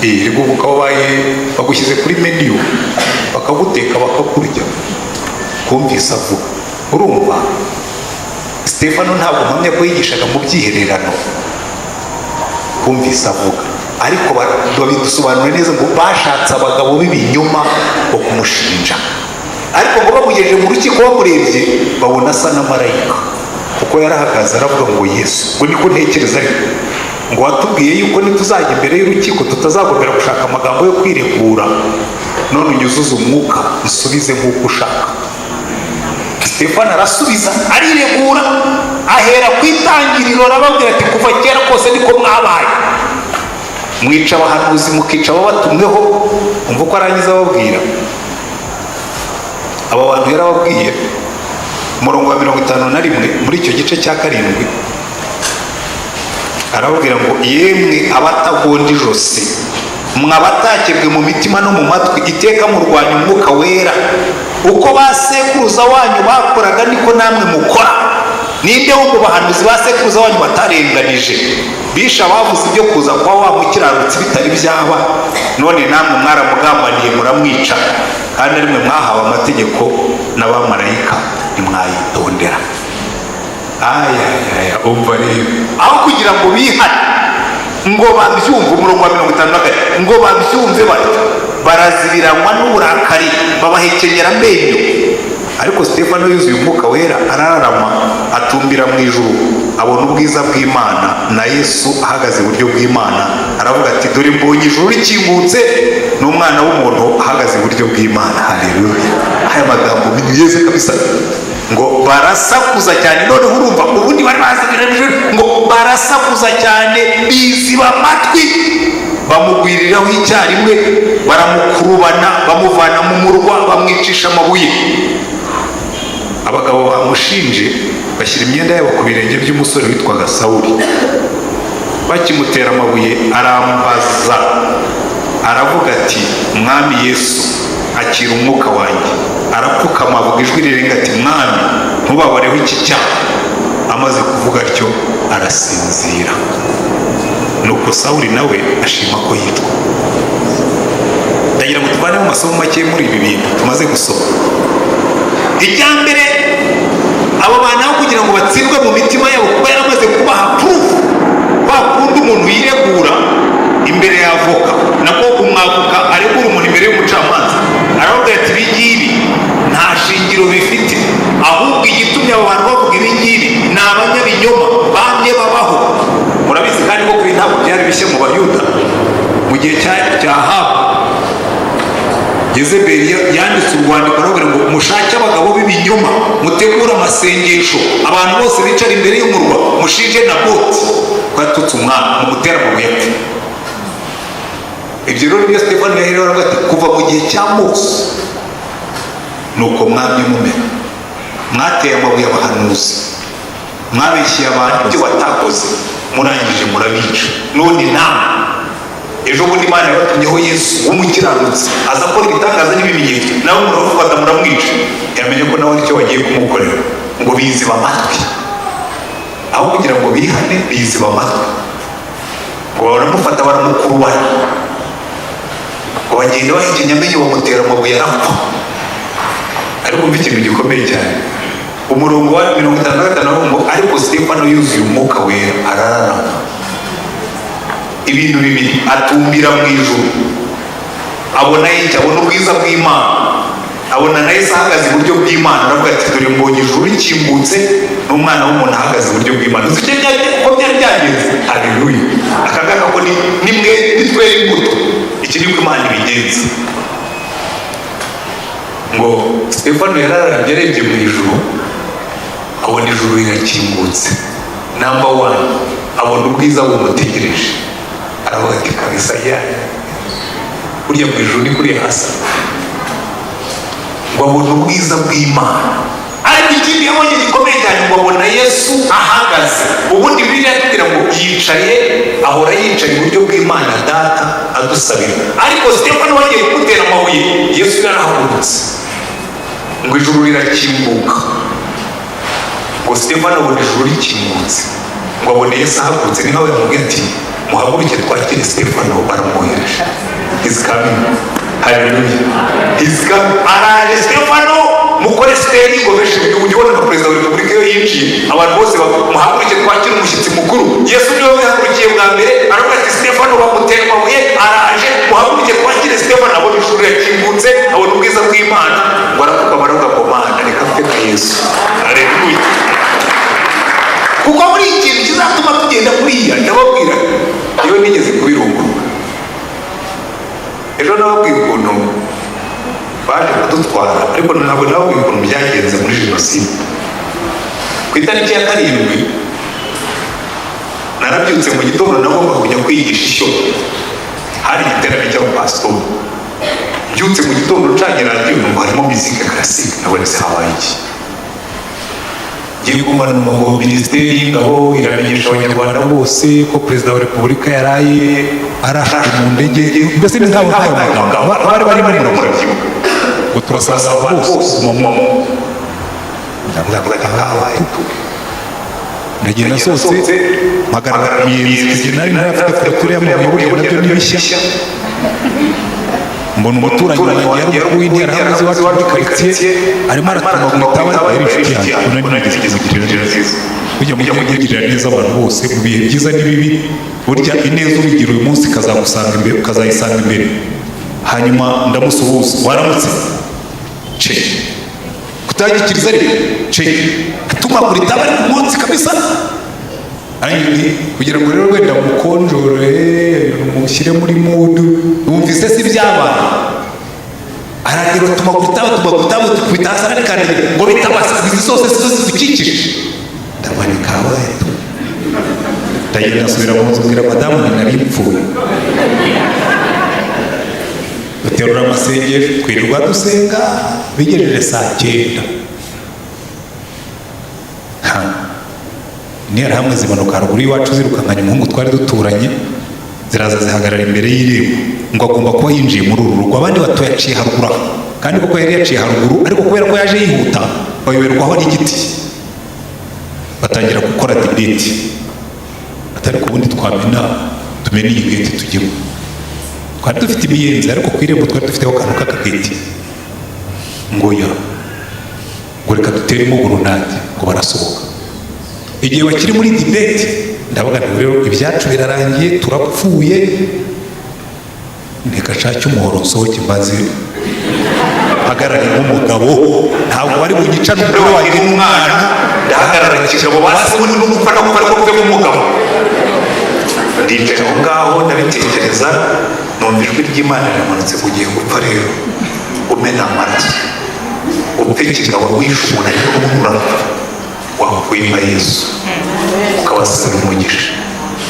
rego ukabaye bagushyize kuri menu bakaguteka bakakurya, twumvise avuga. urumva Stefano ntabwo mpamya ko yigishaga mu byihererano, twumvise avuga. ariko babidusobanura neza ngo bashatse abagabo b'ibinyoma bo kumushinja. ariko ngo bamugejeje mu rukiko bamurebye babona asa na marayika, kuko yarahagaze aravuga ngo Yesu, ngo niko ntekereza. ariko ngo watubwiye yuko nituzajya imbere y'urukiko tutazagomera gushaka amagambo yo kwiregura, none unyuzuze umwuka usubize nk'uko ushaka. Stefano arasubiza ariregura, ahera ku itangiriro arababwira ati kuva kera kose niko mwabaye, mwica abahanuzi mukica ababatumweho. umva uko arangiza ababwira. aba bantu yarababwiye umurongo wa 51 muri icyo gice cya 7, arababwira ngo yemwe abatagonda ijosi, mwabatakebwe mu mitima no mu matwi, iteka murwanya umwuka wera. uko basekuruza wanyu bakoraga niko namwe mukora. ninde wo mu bahanuzi basekuruza wanyu batarenganije? bisha bavuze ibyo kuza kwa wa mukiranutsi bitari byaba, none namwe mwaramugambaniye muramwica, kandi ari mwe mwahawe amategeko n'abamarayika, ntimwayitondera. umva rero, aho kugira ngo bihane ngo babyumve, umurongo wa 54, ngo babyumve batyo, barazibiranwa n'uburakari babahekenyera amenyo. ariko Stefano yuzuye umwuka wera arararama, atumbira mu ijuru, abona ubwiza bw'Imana na Yesu ahagaze iburyo bw'Imana. aravuga ati dore mbonye ijuru rikingutse n'umwana w'umuntu ahagaze iburyo bw'Imana. haleluya! aya magambo ni yeze kabisa. ngo barasakuza cyane. noneho urumva, ubundi bari bazibiranije, ngo barasakuza cyane, biziba amatwi, bamugwiriraho icyarimwe, baramukurubana, bamuvana mu murwa, bamwicisha amabuye. abagabo bamushinje bashyira imyenda yabo ku birenge by'umusore witwaga Sawuli. bakimutera amabuye arambaza, aravuga ati mwami Yesu, akira umwuka wanjye. arapfukama avuga ijwi rirenga ati mwami, ntubabareho iki cyaha. amaze kuvuga atyo arasinzira. nuko Sawuli nawe ashima ko yitwa. ndagira ngo tuvane mu masomo make muri ibi bintu tumaze gusoma. icya mbere, aba bantu aho kugira ngo batsindwe mu mitima yabo kuba yaramaze kubaha proof, bakunda umuntu yiregura imbere ya avoka, nako umwavoka aregura bishya mu Bayuda mu gihe cya Ahabu. Yezebeli yanditse urwandiko aravuga ngo mushake abagabo b'ibinyoma, mutegure amasengesho, abantu bose bicara imbere y'umurwa, mushinje Naboti ko yatutse umwami, mumutera amabuye apfa. Ibyo rero nibyo Stefano yari aravuga ati kuva mu gihe cya Mose nuko mwamye mumera, mwateye amabuye abahanuzi, mwabeshyiye abantu ibyo batakoze, murangije murabica. None namwe ejo bundi Imana yabatumyeho Yesu w'umukiranutsi aza akora ibitangaza n'ibimenyetso, nawe muramufata muramwica. Yamenye ko nawe nicyo bagiye kumukorera, ngo biziba amatwi. Aho kugira ngo bihane biziba amatwi, ngo baramufata baramukurubana, ngo bagenda bahekenya amenyo bamutera amabuye arapfa. Ariko umva ikintu gikomeye cyane, umurongo wa 55 ngo ariko Stefano yuzuye umwuka wera arararama. Ibintu bibiri, atumbira mu ijuru, abona y'icyo, abona ubwiza bw'Imana, abona na Yesu ahagaze iburyo bw'Imana, aravuga ati dore mbonye ijuru rikingutse n'umwana w'umuntu ahagaze iburyo bw'Imana. Uzi uko byari byagenze? Haleluya! Akangaka ko ni mwe nitwera imbuto, iki niko Imana ibigenza. Ngo Stefano yararambye arebye mu ijuru, abona ijuru rirakingutse, number 1 abona ubwiza bumutegereje. Aravuga ati kabisa burya mu ijuru ni kuri hasi. Ngo abona ubwiza bw'Imana. Ariko ikindi yabonye gikomeye cyane, ngo abona Yesu ahagaze. Ubundi Bibiliya itubwira ngo yicaye, ahora yicaye iburyo bw'Imana Data adusabira. Ariko Stefano wagiye kumutera amabuye, Yesu yarahagurutse, ngo ijuru rirakinguka. Ngo Stefano abona ijuru rikingutse, ngo abone Yesu ahagurutse. Ni nkawe yamubwira ati muhaguruke twakire Stefano, baramwohereje. He's coming. Haleluya. He's coming. Araje Stefano, mukore steri ngo beshe ujye na perezida wa Repubulika yo yinjiye, abantu bose muhaguruke twakire umushyitsi mukuru. Yesu niwe yahagurukiye bwa mbere, aravuga ati Stefano bamutera amabuye, araje muhaguruke twakire Stefano. Abona ijuru yakingutse, abona ubwiza bw'Imana, ngo aravuga baravuga ngo Mana reka mfite Yesu. Haleluya. Kuko muri iki kintu kizatuma tugenda kuriya, ndababwira iyo nigeze kubirunguruka. Ejo nababwiye ukuntu baje kudutwara, ariko ntabwo nababwiye ukuntu byagenze muri Jenoside. Ku itariki ya 7 narabyutse mu gitondo, nagomba kujya kwigisha ishyo, hari igiterane cy'abapasitori. Byutse mu gitondo ncanye radiyo, numva harimo muzika classique, nabone se habaye iki. Ngiye kumara ngo Minisiteri y'Ingabo iramenyesha Abanyarwanda bose ko Perezida wa Repubulika yaraye arashwe mu ndege. Mbese ni nk'aho bari barimo murabyo, ngo turasasa bose mu ndagenda sose mpagarara miyenzi nari ntafite kuri y'amabuye nabyo n'ibishya. Mbona umuturanyi wanjye yari umukuru w'intera hamaze iwacu muri karitsiye, arimo aratuma mu itaba yari inshuti yanjye, unari nigeze kumugirira neza. Burya mujya mugirira neza abantu bose mu bihe byiza n'ibibi, burya ineza ubigira uyu munsi ukazayisanga imbere. Hanyuma ndamusuhuza, waramutse ce kutagikiriza ari ce tuma kuri itaba ari ku munsi kabisa. Kugira ngo rero wenda mukonjore mushyire muri mudu, wumvise si byabaye. Aragira tuma kutaba tukubita hasi arakandagira ngo bitabasize zose zidukikije. Ndabanika wetu ndagenda asubira mu nzu, mbwira madamu nari mpfuye. Duterura amasengesho, twirirwa dusenga, bigejeje saa 9 interahamwe zimanuka haruguru y'iwacu zirukankanya umuhungu twari duturanye, ziraza zihagarara imbere y'irembo, ngo agomba kuba yinjiye muri uru rugo. Abandi batoya yaciye haruguru, kandi koko yari yaciye haruguru, ariko kubera ko yaje yihuta bayoberwaho n'igiti, batangira gukora debate. Atari ku bundi twamena tumena iyi gate tujyemo. Twari dufite imiyenzi, ariko ku irembo twari dufiteho akantu k'akagate. Ngo reka duteremo burunati, ngo barasohoka. Igihe bakiri muri debate, ndavuga ngo rero ibyacu birarangiye, turapfuye, ndeka nshake umuhoro nsohoke mbaze hagarare nk'umugabo. Ntabwo bari bugica n'umugore wanjye n'umwana, ndahagarara kigabo basi n'umufana ko bari kuvuga umugabo. Ndi nicaye aho ngaho ndabitekereza, numva ijwi ry'Imana rimanutse, ugiye gupfa rero, umena amaraso, upfe kigabo, wishe umuntu ariko urapfa, wakwima Yesu ukabasabira umugisha.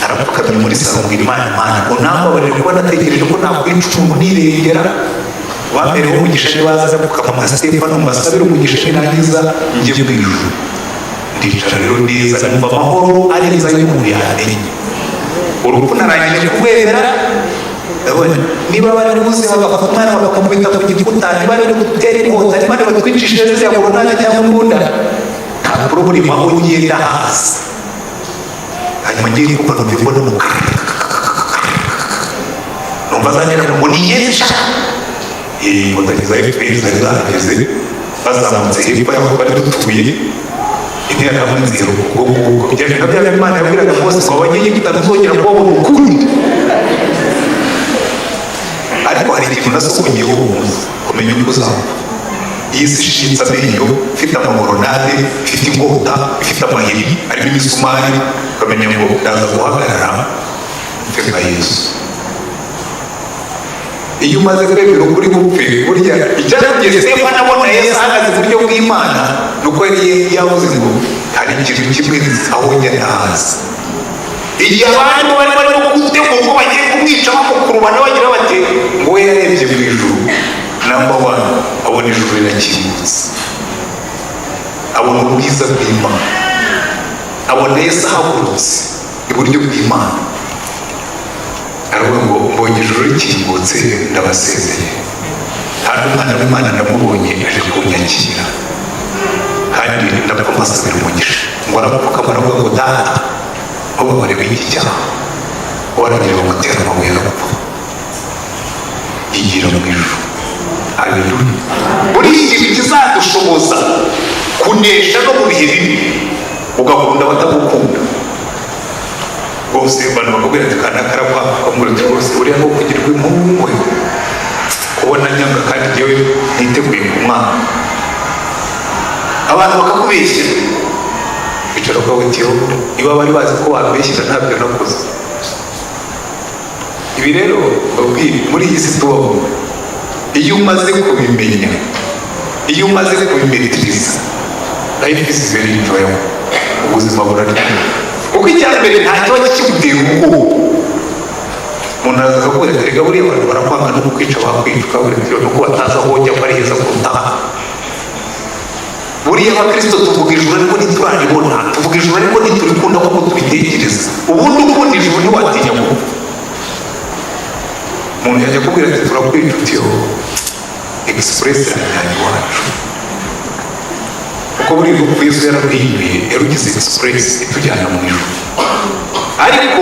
Arapfukamye muri salo ngo Imana ngo nambabarire kuba natekereje ko nakwica umuntu nirengera, wambereho umugisha nibaza gukama Stefano mbasabire umugisha nirangiza njye mu ijuru. Ndicara rero neza numva amahoro arenza y'umuntu yamenye. Urupfu narangije kubwemera, niba bari buzima bakafatana bakamubita ku gikuta, niba bari gutera inkota, niba bari batwicishije neza ya korona cyangwa mbunda, nta problema aho ngenda hasi. Hanyuma ngiye kubona mbibona umukara, numva zanjye ngo ni Yesu. Inkotanyi za FPR zari zahageze, bazamutse hepfo y'aho bari dutuye, intera y'amanzira ubwo byari nka bya Imana yabwiraga Mose ngo abanye kitazongera kubona ukundi. Ariko hari ikintu nasomye kumenya uko uzaba. Iyi si ishitse amenyo, ifite amamoronade, ifite inkota, ifite amahiri, harimo imisumari, ukamenya ngo ndaza guhagarara mfe nka Yesu. Iyo umaze kwemera ukuri gupfe, burya icyatumye Stefano abona Yesu ahagaze mu buryo bw'Imana, nuko yari yavuze ngo hari ikintu kimwe aho njya ntazi. Igihe abantu barimo gutegura ko bagiye kumwica bamukurubana bagira bati ngo we yarebye mu ijuru, number one, abona ijuru rirakingutse, abona ubwiza bw'Imana, abona Yesu ahagurutse iburyo bw'Imana. Aravuga ngo mbonye ijuru rikingutse, ndabasezeye. Kandi umwana w'Imana ndamubonye aje kunyakira, kandi ndamusabira umugisha. Ngo arapfukama aravuga ngo Data, ntubabarire iki cyaha, waragira umutera amabuye arapfa, yigira mu ijuru. Haleluya. Buri ikintu kizadushoboza kunesha no mu bihe bibi, ugakunda abatagukunda. Bose abantu bakubwira ati kanaka arapfa, bakamubwira ati rwose uriya ngo kugirwa impuhwe, kubona nyanga kandi njyewe niteguye kumwanga. Abantu bakakubeshya, bicara ukavuga ati niba bari bazi ko wabeshyira ntabyo nakoze. Ibi rero babwire muri iyi si tubamo, iyo umaze kubimenya, iyo umaze kubimeritiriza, life is very enjoyable, ubuzima buraryoha. Kuko icyambere nta kiba kikigutera ubwoba. Umuntu araza akakubwira ati reka buriya abantu barakwanga no kukwica bakwica, ukabwira ati nuko batazi aho ujya ko ari heza kurutaha. Buriya abakristo tuvuga ijuru ariko ntituraribona, tuvuga ijuru ariko ntiturikunda kuko tubitekereza. Ubundi ukunda ijuru ntiwatinya gupfa. Umuntu yajya akubwira ati turakwica utiyo express yanjye iwacu, kuko buri urupfu Yesu yararwihimbiye, yarugize express itujyana mu ijuru. Ariko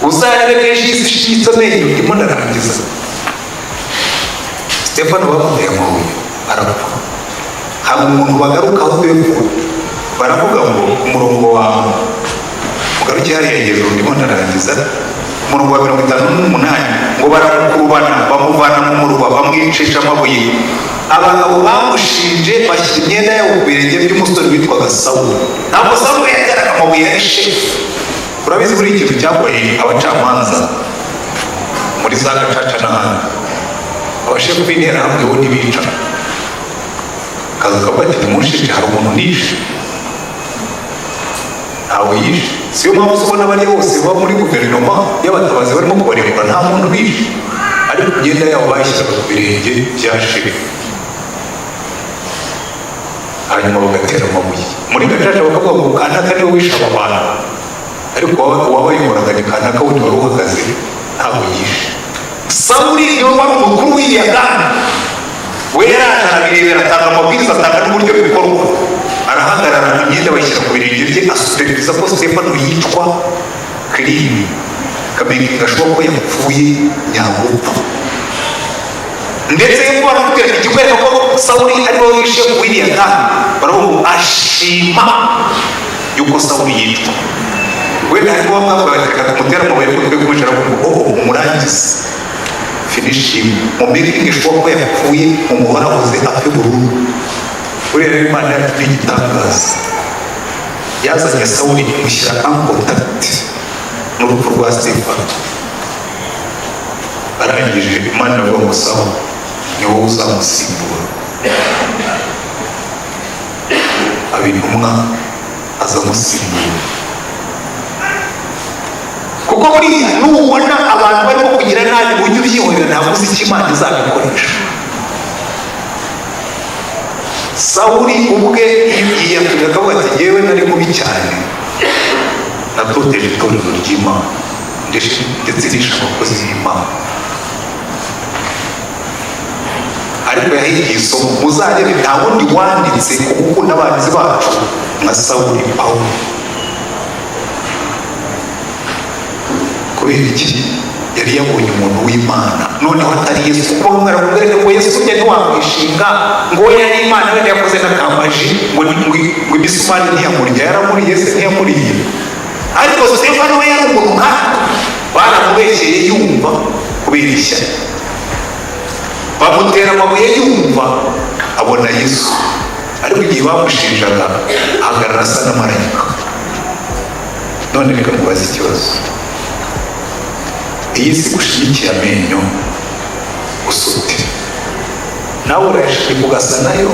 uzarebe kenshi isi ishitse amenyo, ndimo ndarangiza. Stefano bamuteye amabuye arapfa. Hari umuntu bagarukaho hepfo, baravuga ngo umurongo wawe ugaruke hariya hejuru, ndimo ndarangiza. Umurongo wa 58 ngo baramukurubana bamuvana mu muruba bamwicisha amabuye. Abagabo bamushinje bashyira imyenda yabo ku birenge by'umusore witwaga Sawuli. Ntabwo Sawuli yajyanaga amabuye, yari shefu. Urabizi buri ikintu cyakoye abacamanza muri za gacaca n'ahandi, abashefu b'intera hamwe bo ntibica. Kaza kavuga ati nimushinje hari umuntu nishe, ntawe yishe. Siyo mpamvu ubona bariya bose baba muri guverinoma y'abatabazi barimo kubarekura, nta muntu bishe, ariko imyenda yabo bayishyiraga ku birenge bya shefu, hanyuma bagatera amabuye. Muri gacaca bakavuga ngo kanaka niwe wishe aba bantu, ariko uwabayoboraga ni kanaka wundi wari uhagaze, ntabwo yishe. Sawuli niwe wari umukuru w'iriya gana, we yaraje arabirebera, atanga amabwiriza, atanga n'uburyo bikorwa. Arahagarara imyenda bayishyira ku birenge bye, asuperereza ko Stefano yicwa clean, kamenya gashoboka ko yapfuye nyagupfa. Ndetse yuko baramubwira ati kikwereka ko Sawuli ariwe wishe w'iriya gana, baravuga ashima yuko Sawuli yicwa. We ntabwo bamwaka kumutera amabuye ariko twe kumwicara ngo umurangize finish him, mumbeke ngishoboka ko yapfuye, umuhorahoze apfe burundu. Uriya Imana yacu n'igitangaza, yazanye Sawuli mushyira en contact n'urupfu rwa Stefano. Arangije Imana iravuga ngo sawa, ni wowe uzamusimbura. aba intumwa azamusimbura. Kuko buriya nubona abantu barimo kugira nabi ujye ubyihorera, ntabwo uzi icyo Imana izabikoresha. Sawuli ubwe yiyambira akavuga ati yewe nari mubi cyane, natoteje itorero ry'Imana ndetse nishe abakozi b'Imana. Ariko yahigiye isomo, muzarebe nta wundi wanditse ku gukunda abanzi bacu nka Sawuli Pawulo. Kubera iki? Yari yabonye umuntu w'Imana, noneho atari Yesu. Kuba mwaravuga ngo Yesu ujya ntiwamwishinga ngo yari Imana, wenda yakoze n'akamaji ngo imisumari ntiyamurya, yaramuriye se ntiyamuriye. Ariko Stefano we yari umuntu nk'ako, baramubeshyeye yumva kubera ishyari, bamutera amabuye yumva abona Yesu. Ariko igihe bamushinjaga ahagarara asa na marayika. None reka mubaze ikibazo, iyi si gushigikiye amenyo usute, nawe urayashirika ugasa nayo,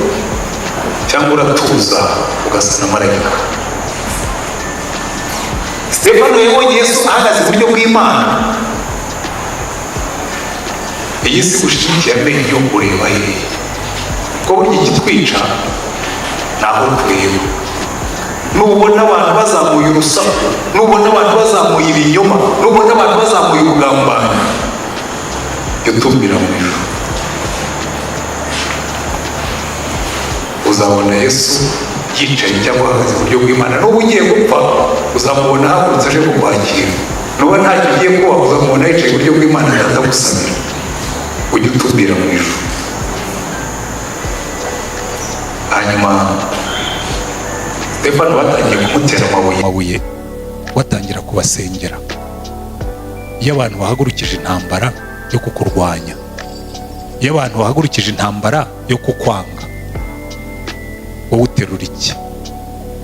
cyangwa uratuza ugasa na marayika? Stefano yabonye Yesu ahagaze iburyo bw'Imana. Iyi si gushigikiye amenyo ureba hehe? Ko burya ikitwica naho tureba. Nubona abantu bazamuye urusaku, nubona abantu bazamuye ibinyoma, nubona abantu bazamuye ubugambanyi, yutumbira mu ijuru. Uzabona Yesu yicaye cyangwa ahagaze iburyo bw'Imana. N'ubu ugiye gupfa uzamubona ahagurutse aje kukwakira. Nuba ntacyo ugiye kuba uzamubona yicaye iburyo bw'Imana atagusabira. Ujye utumbira mu ijuru. Hanyuma Stefano batangiye kumutera amabuye, batangira kubasengera. Iyo abantu bahagurukije intambara yo kukurwanya, iyo abantu bahagurukije intambara yo kukwanga, wowe uterura iki?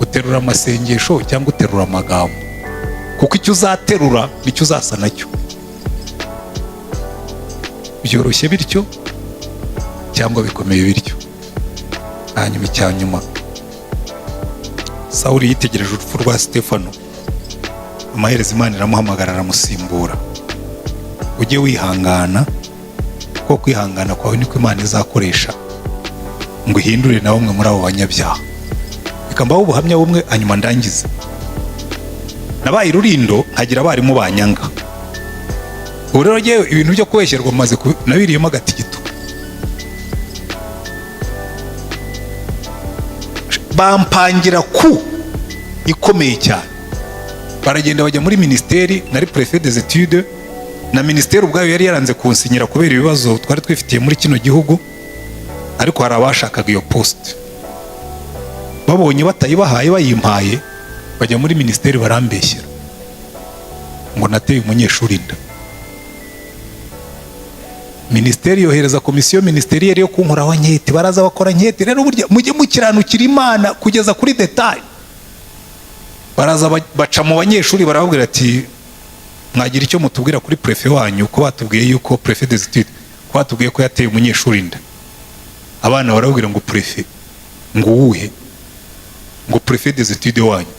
Uterura amasengesho cyangwa uterura amagambo? Kuko icyo uzaterura nicyo uzasa nacyo. Byoroshye bityo cyangwa bikomeye bityo. Hanyuma icyanyuma, Sawuli yitegereje urupfu rwa Stefano, amaherezo Imana iramuhamagara aramusimbura. Ujye wihangana, kuko kwihangana kwawe niko Imana izakoresha ngo ihindure na bamwe muri abo banyabyaha. Reka mbaho ubuhamya bumwe hanyuma ndangize. Nabaye Rurindo nkagira abarimu banyanga. Ubu rero ngewe ibintu byo kubeshyerwa maze nabiriyemo agatigito. Bampangira ku ikomeye cyane. Baragenda bajya muri ministeri, nari préfet des études, na ministeri ubwayo yari yaranze kunsinyira kubera ibibazo twari twifitiye muri kino gihugu, ariko hari abashakaga iyo poste. Babonye batayibahaye bayimpaye, bajya muri ministeri barambeshyera ngo nateye umunyeshuri inda. Ministeri yohereza komisiyo ministeriyeri yo kunkoraho nkete, baraza bakora nkete. Rero burya mujye mukiranukira Imana kugeza kuri detail. Baraza baca mu banyeshuri barababwira ati mwagira icyo mutubwira kuri prefet wanyu, ko batubwiye yuko prefet des études ko batubwiye ko yateye umunyeshuri inda. Abana barababwira ngo prefet ngo uwuhe? Ngo prefet des études wanyu.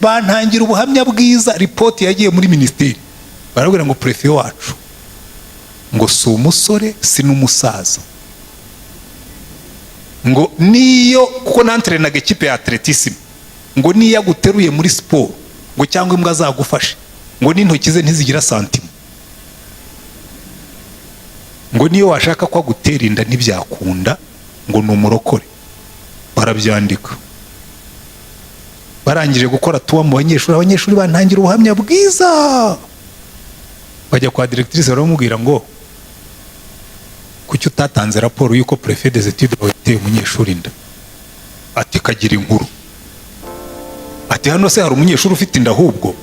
Bantangira ubuhamya bwiza, report yagiye muri ministeri. Barababwira ngo prefet wacu ngo si umusore si n'umusaza, ngo niyo kuko nantrenaga ekipe ya atletisme, ngo niyo aguteruye muri sport ngo cyangwa imbwa zagufashe ngo n'intoki ze ntizigira santima, ngo niyo washaka ko agutera inda ntibyakunda, ngo ni umurokore. Barabyandika. Barangije gukora tuwa mu banyeshuri, abanyeshuri bantangira ubuhamya bwiza. Bajya kwa directrice baramubwira ngo kuki utatanze raporo yuko préfet des études yateye umunyeshuri inda? Ati kagira inkuru. Ati hano se hari umunyeshuri ufite inda ahubwo?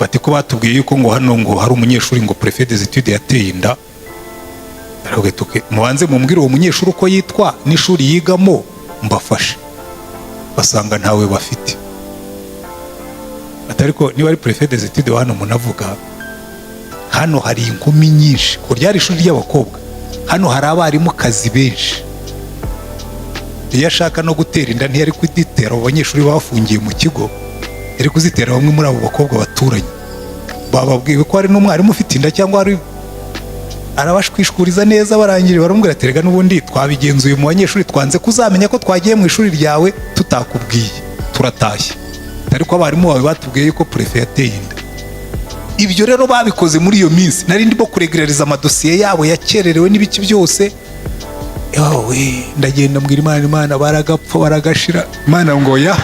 Bati ko batubwiye yuko ngo hano ngo hari umunyeshuri ngo préfet des études yateye inda. Aragwe mubanze mumbwire uwo munyeshuri uko yitwa n'ishuri yigamo mbafashe. Basanga ntawe bafite. ariko niba ari préfet des études hano munavuga, hano hari inkumi nyinshi, ko ryari ishuri ry'abakobwa, hano hari abarimu kazi benshi. Iyo ashaka no gutera inda ntiyari kuditera abo banyeshuri bafungiye mu kigo, yari kuzitera bamwe muri abo bakobwa baturanye. Bababwiwe ko hari n'umwarimu ufite inda cyangwa ari arabashwishuriza neza, barangije baramubwira ati rega n'ubundi twabigenzuye mu banyeshuri, twanze kuzamenya ko twagiye mu ishuri ryawe tutakubwiye, turatashye. Ariko abarimu bawe batubwiye yuko préfet yateye inda. Ibyo rero babikoze muri iyo minsi, nari ndimo kuregereriza amadosiye yabo yakererewe n'ibiki byose. Yawe ndagenda mbwira Imana baragapfa baragashira. Imana ngo ya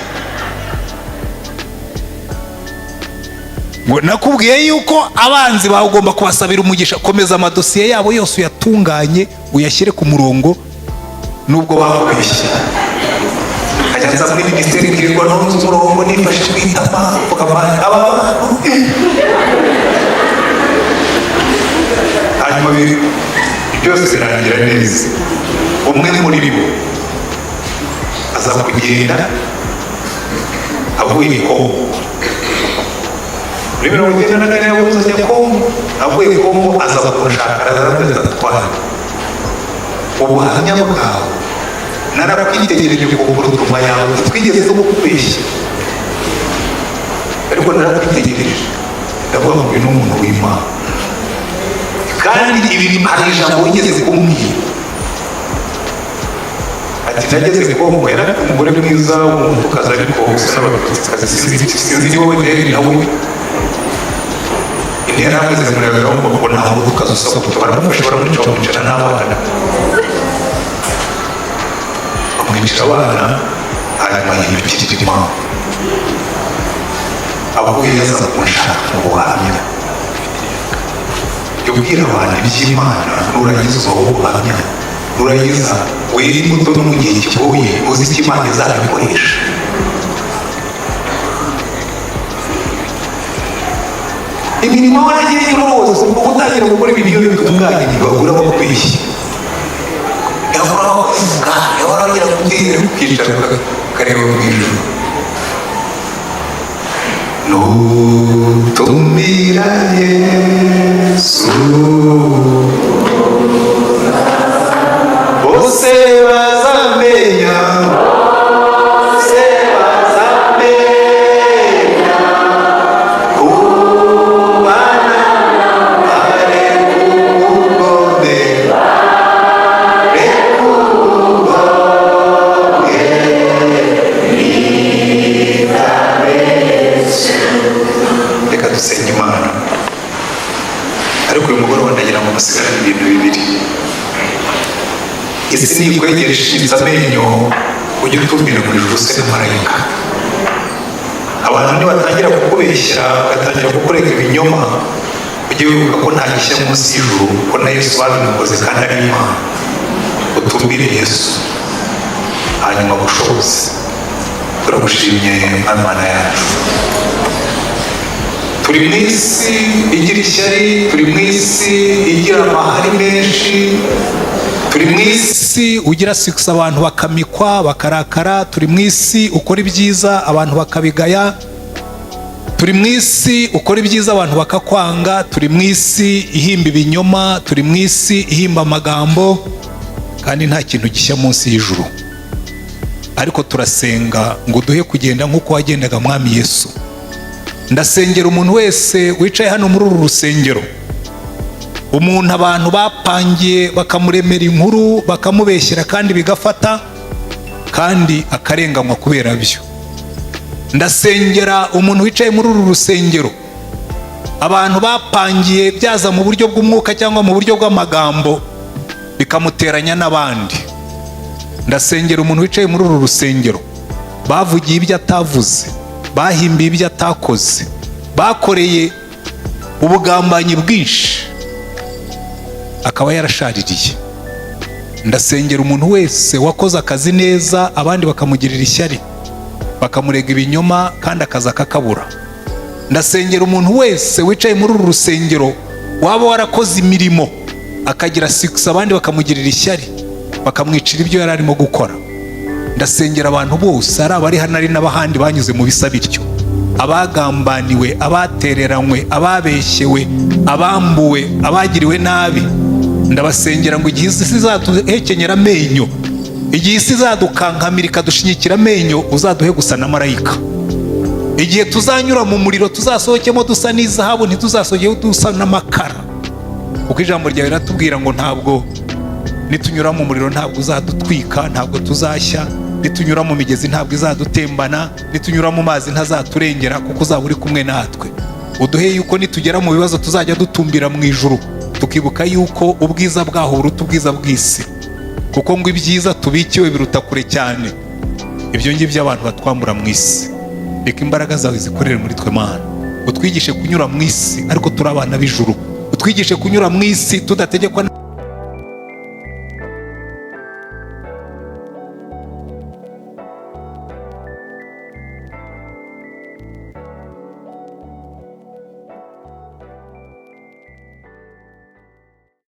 ngo nakubwiye yuko abanzi bawe ugomba kubasabira umugisha, komeza amadosiye yabo yose uyatunganye uyashyire ku murongo, nubwo bakubeshya. Ajyanza muri ministeri ngirwa n'umunsi umurongo nifashe kwitama hanyuma byose birangira neza. Umwe muri bo aza kugenda avuye Kongo, muri 1994 yabuze ajya Kongo, avuye Kongo aza kunshaka aratwara. Ubuhamya bwawe narakwitegereje ku burutuma yawe, twigeze no kubeshya, ariko narakwitegereje ndavuga ngo uyu ni umuntu w'Imana. Kandi ibi hari ijambo wigeze kumbwira ati nageze Kongo, yari umugore mwiza w'umutukazi, ariko usaba sinzi wowe rero nawe intera amaze kumureba ngo nta mutukazi usaba gutwara, baramufashe baramuca n'abana, bamwica abana, hanyuma yibukira Imana. Abavuye yaza kunshaka mu buhamya, yubwira abantu iby'Imana, nurangiza uwo buhamya, nurangiza wera imbuto no mu gihe kigoye, uzi icyo Imana izabikoresha. Imirimo waragiye rwose, kuko utangira gukora ibintu bitunganye ntibagura bakubeshya. Yahora bavuga, yahora bagira kutera ukicara ukareba mu ijuru. Nutumira Yesu bose bazamenya, bose bazamenya kubana bare kubone reka dusenge Imana. Ariko uyu mugoroba ndagira ngo musigarane ibintu bibiri. Isi nikwegereje ishinze amenyo, ujye utumira mu ijuru se n'amarayika. Abantu nibatangira kukubeshya bagatangira kukurega ibinyoma, ujye wibuka ko nta gishya munsi y'ijuru, ko na Yesu babikoze kandi ari Imana. Utumbire Yesu hanyuma gushoboze. Turagushimye Mana yacu. Turi mu isi igira ishyari, turi mu isi igira amahari menshi, turi mu isi ugira sikisi abantu bakamikwa bakarakara, turi mu isi ukora ibyiza abantu bakabigaya, turi mu isi ukora ibyiza abantu bakakwanga, turi mu isi ihimba ibinyoma, turi mu isi ihimba amagambo, kandi nta kintu gishya munsi y'ijuru. Ariko turasenga ngo duhe kugenda nk'uko wagendaga Mwami Yesu. Ndasengera umuntu wese wicaye hano muri uru rusengero, umuntu abantu bapangiye bakamuremera inkuru bakamubeshyera kandi bigafata, kandi akarenganywa kubera byo. Ndasengera umuntu wicaye muri uru rusengero, abantu bapangiye byaza mu buryo bw'umwuka cyangwa mu buryo bw'amagambo bikamuteranya n'abandi. Ndasengera umuntu wicaye muri uru rusengero, bavugiye ibyo atavuze, bahimbiye ibyo atakoze, bakoreye ubugambanyi bwinshi akaba yarashaririye. Ndasengera umuntu wese wakoze akazi neza abandi bakamugirira ishyari, bakamurega ibinyoma kandi akazi akakabura. Ndasengera umuntu wese wicaye muri uru rusengero, waba warakoze imirimo akagira sikisi abandi bakamugirira ishyari, bakamwicira ibyo yari arimo gukora. Ndasengera abantu bose, ari abari hano ari n'abahandi banyuze mu bisa bityo, abagambaniwe, abatereranywe, ababeshyewe, abambuwe, abagiriwe nabi, ndabasengera ngo igihe isi izaduhekenyera amenyo, igihe isi izadukankamira ikadushinyikira amenyo, uzaduhe gusa na marayika. Igihe tuzanyura mu muriro tuzasohokemo dusa n'izahabu, ntituzasohokeho dusa n'amakara, kuko ijambo ryawe riratubwira ngo ntabwo nitunyura mu muriro ntabwo uzadutwika, ntabwo tuzashya, nitunyura mu migezi ntabwo izadutembana, nitunyura mu mazi ntazaturengera, kuko uzaba uri kumwe natwe. Uduhe yuko nitugera mu bibazo tuzajya dutumbira mu ijuru, tukibuka yuko ubwiza bwaho buruta ubwiza bw'isi, kuko ngo ibyiza tubikiwe biruta kure cyane ibyo ngibyo abantu batwambura mu isi. Reka imbaraga zawe zikorere muri twe Mana, utwigishe kunyura mu isi ariko turi abana b'ijuru, utwigishe kunyura mu isi tudategekwa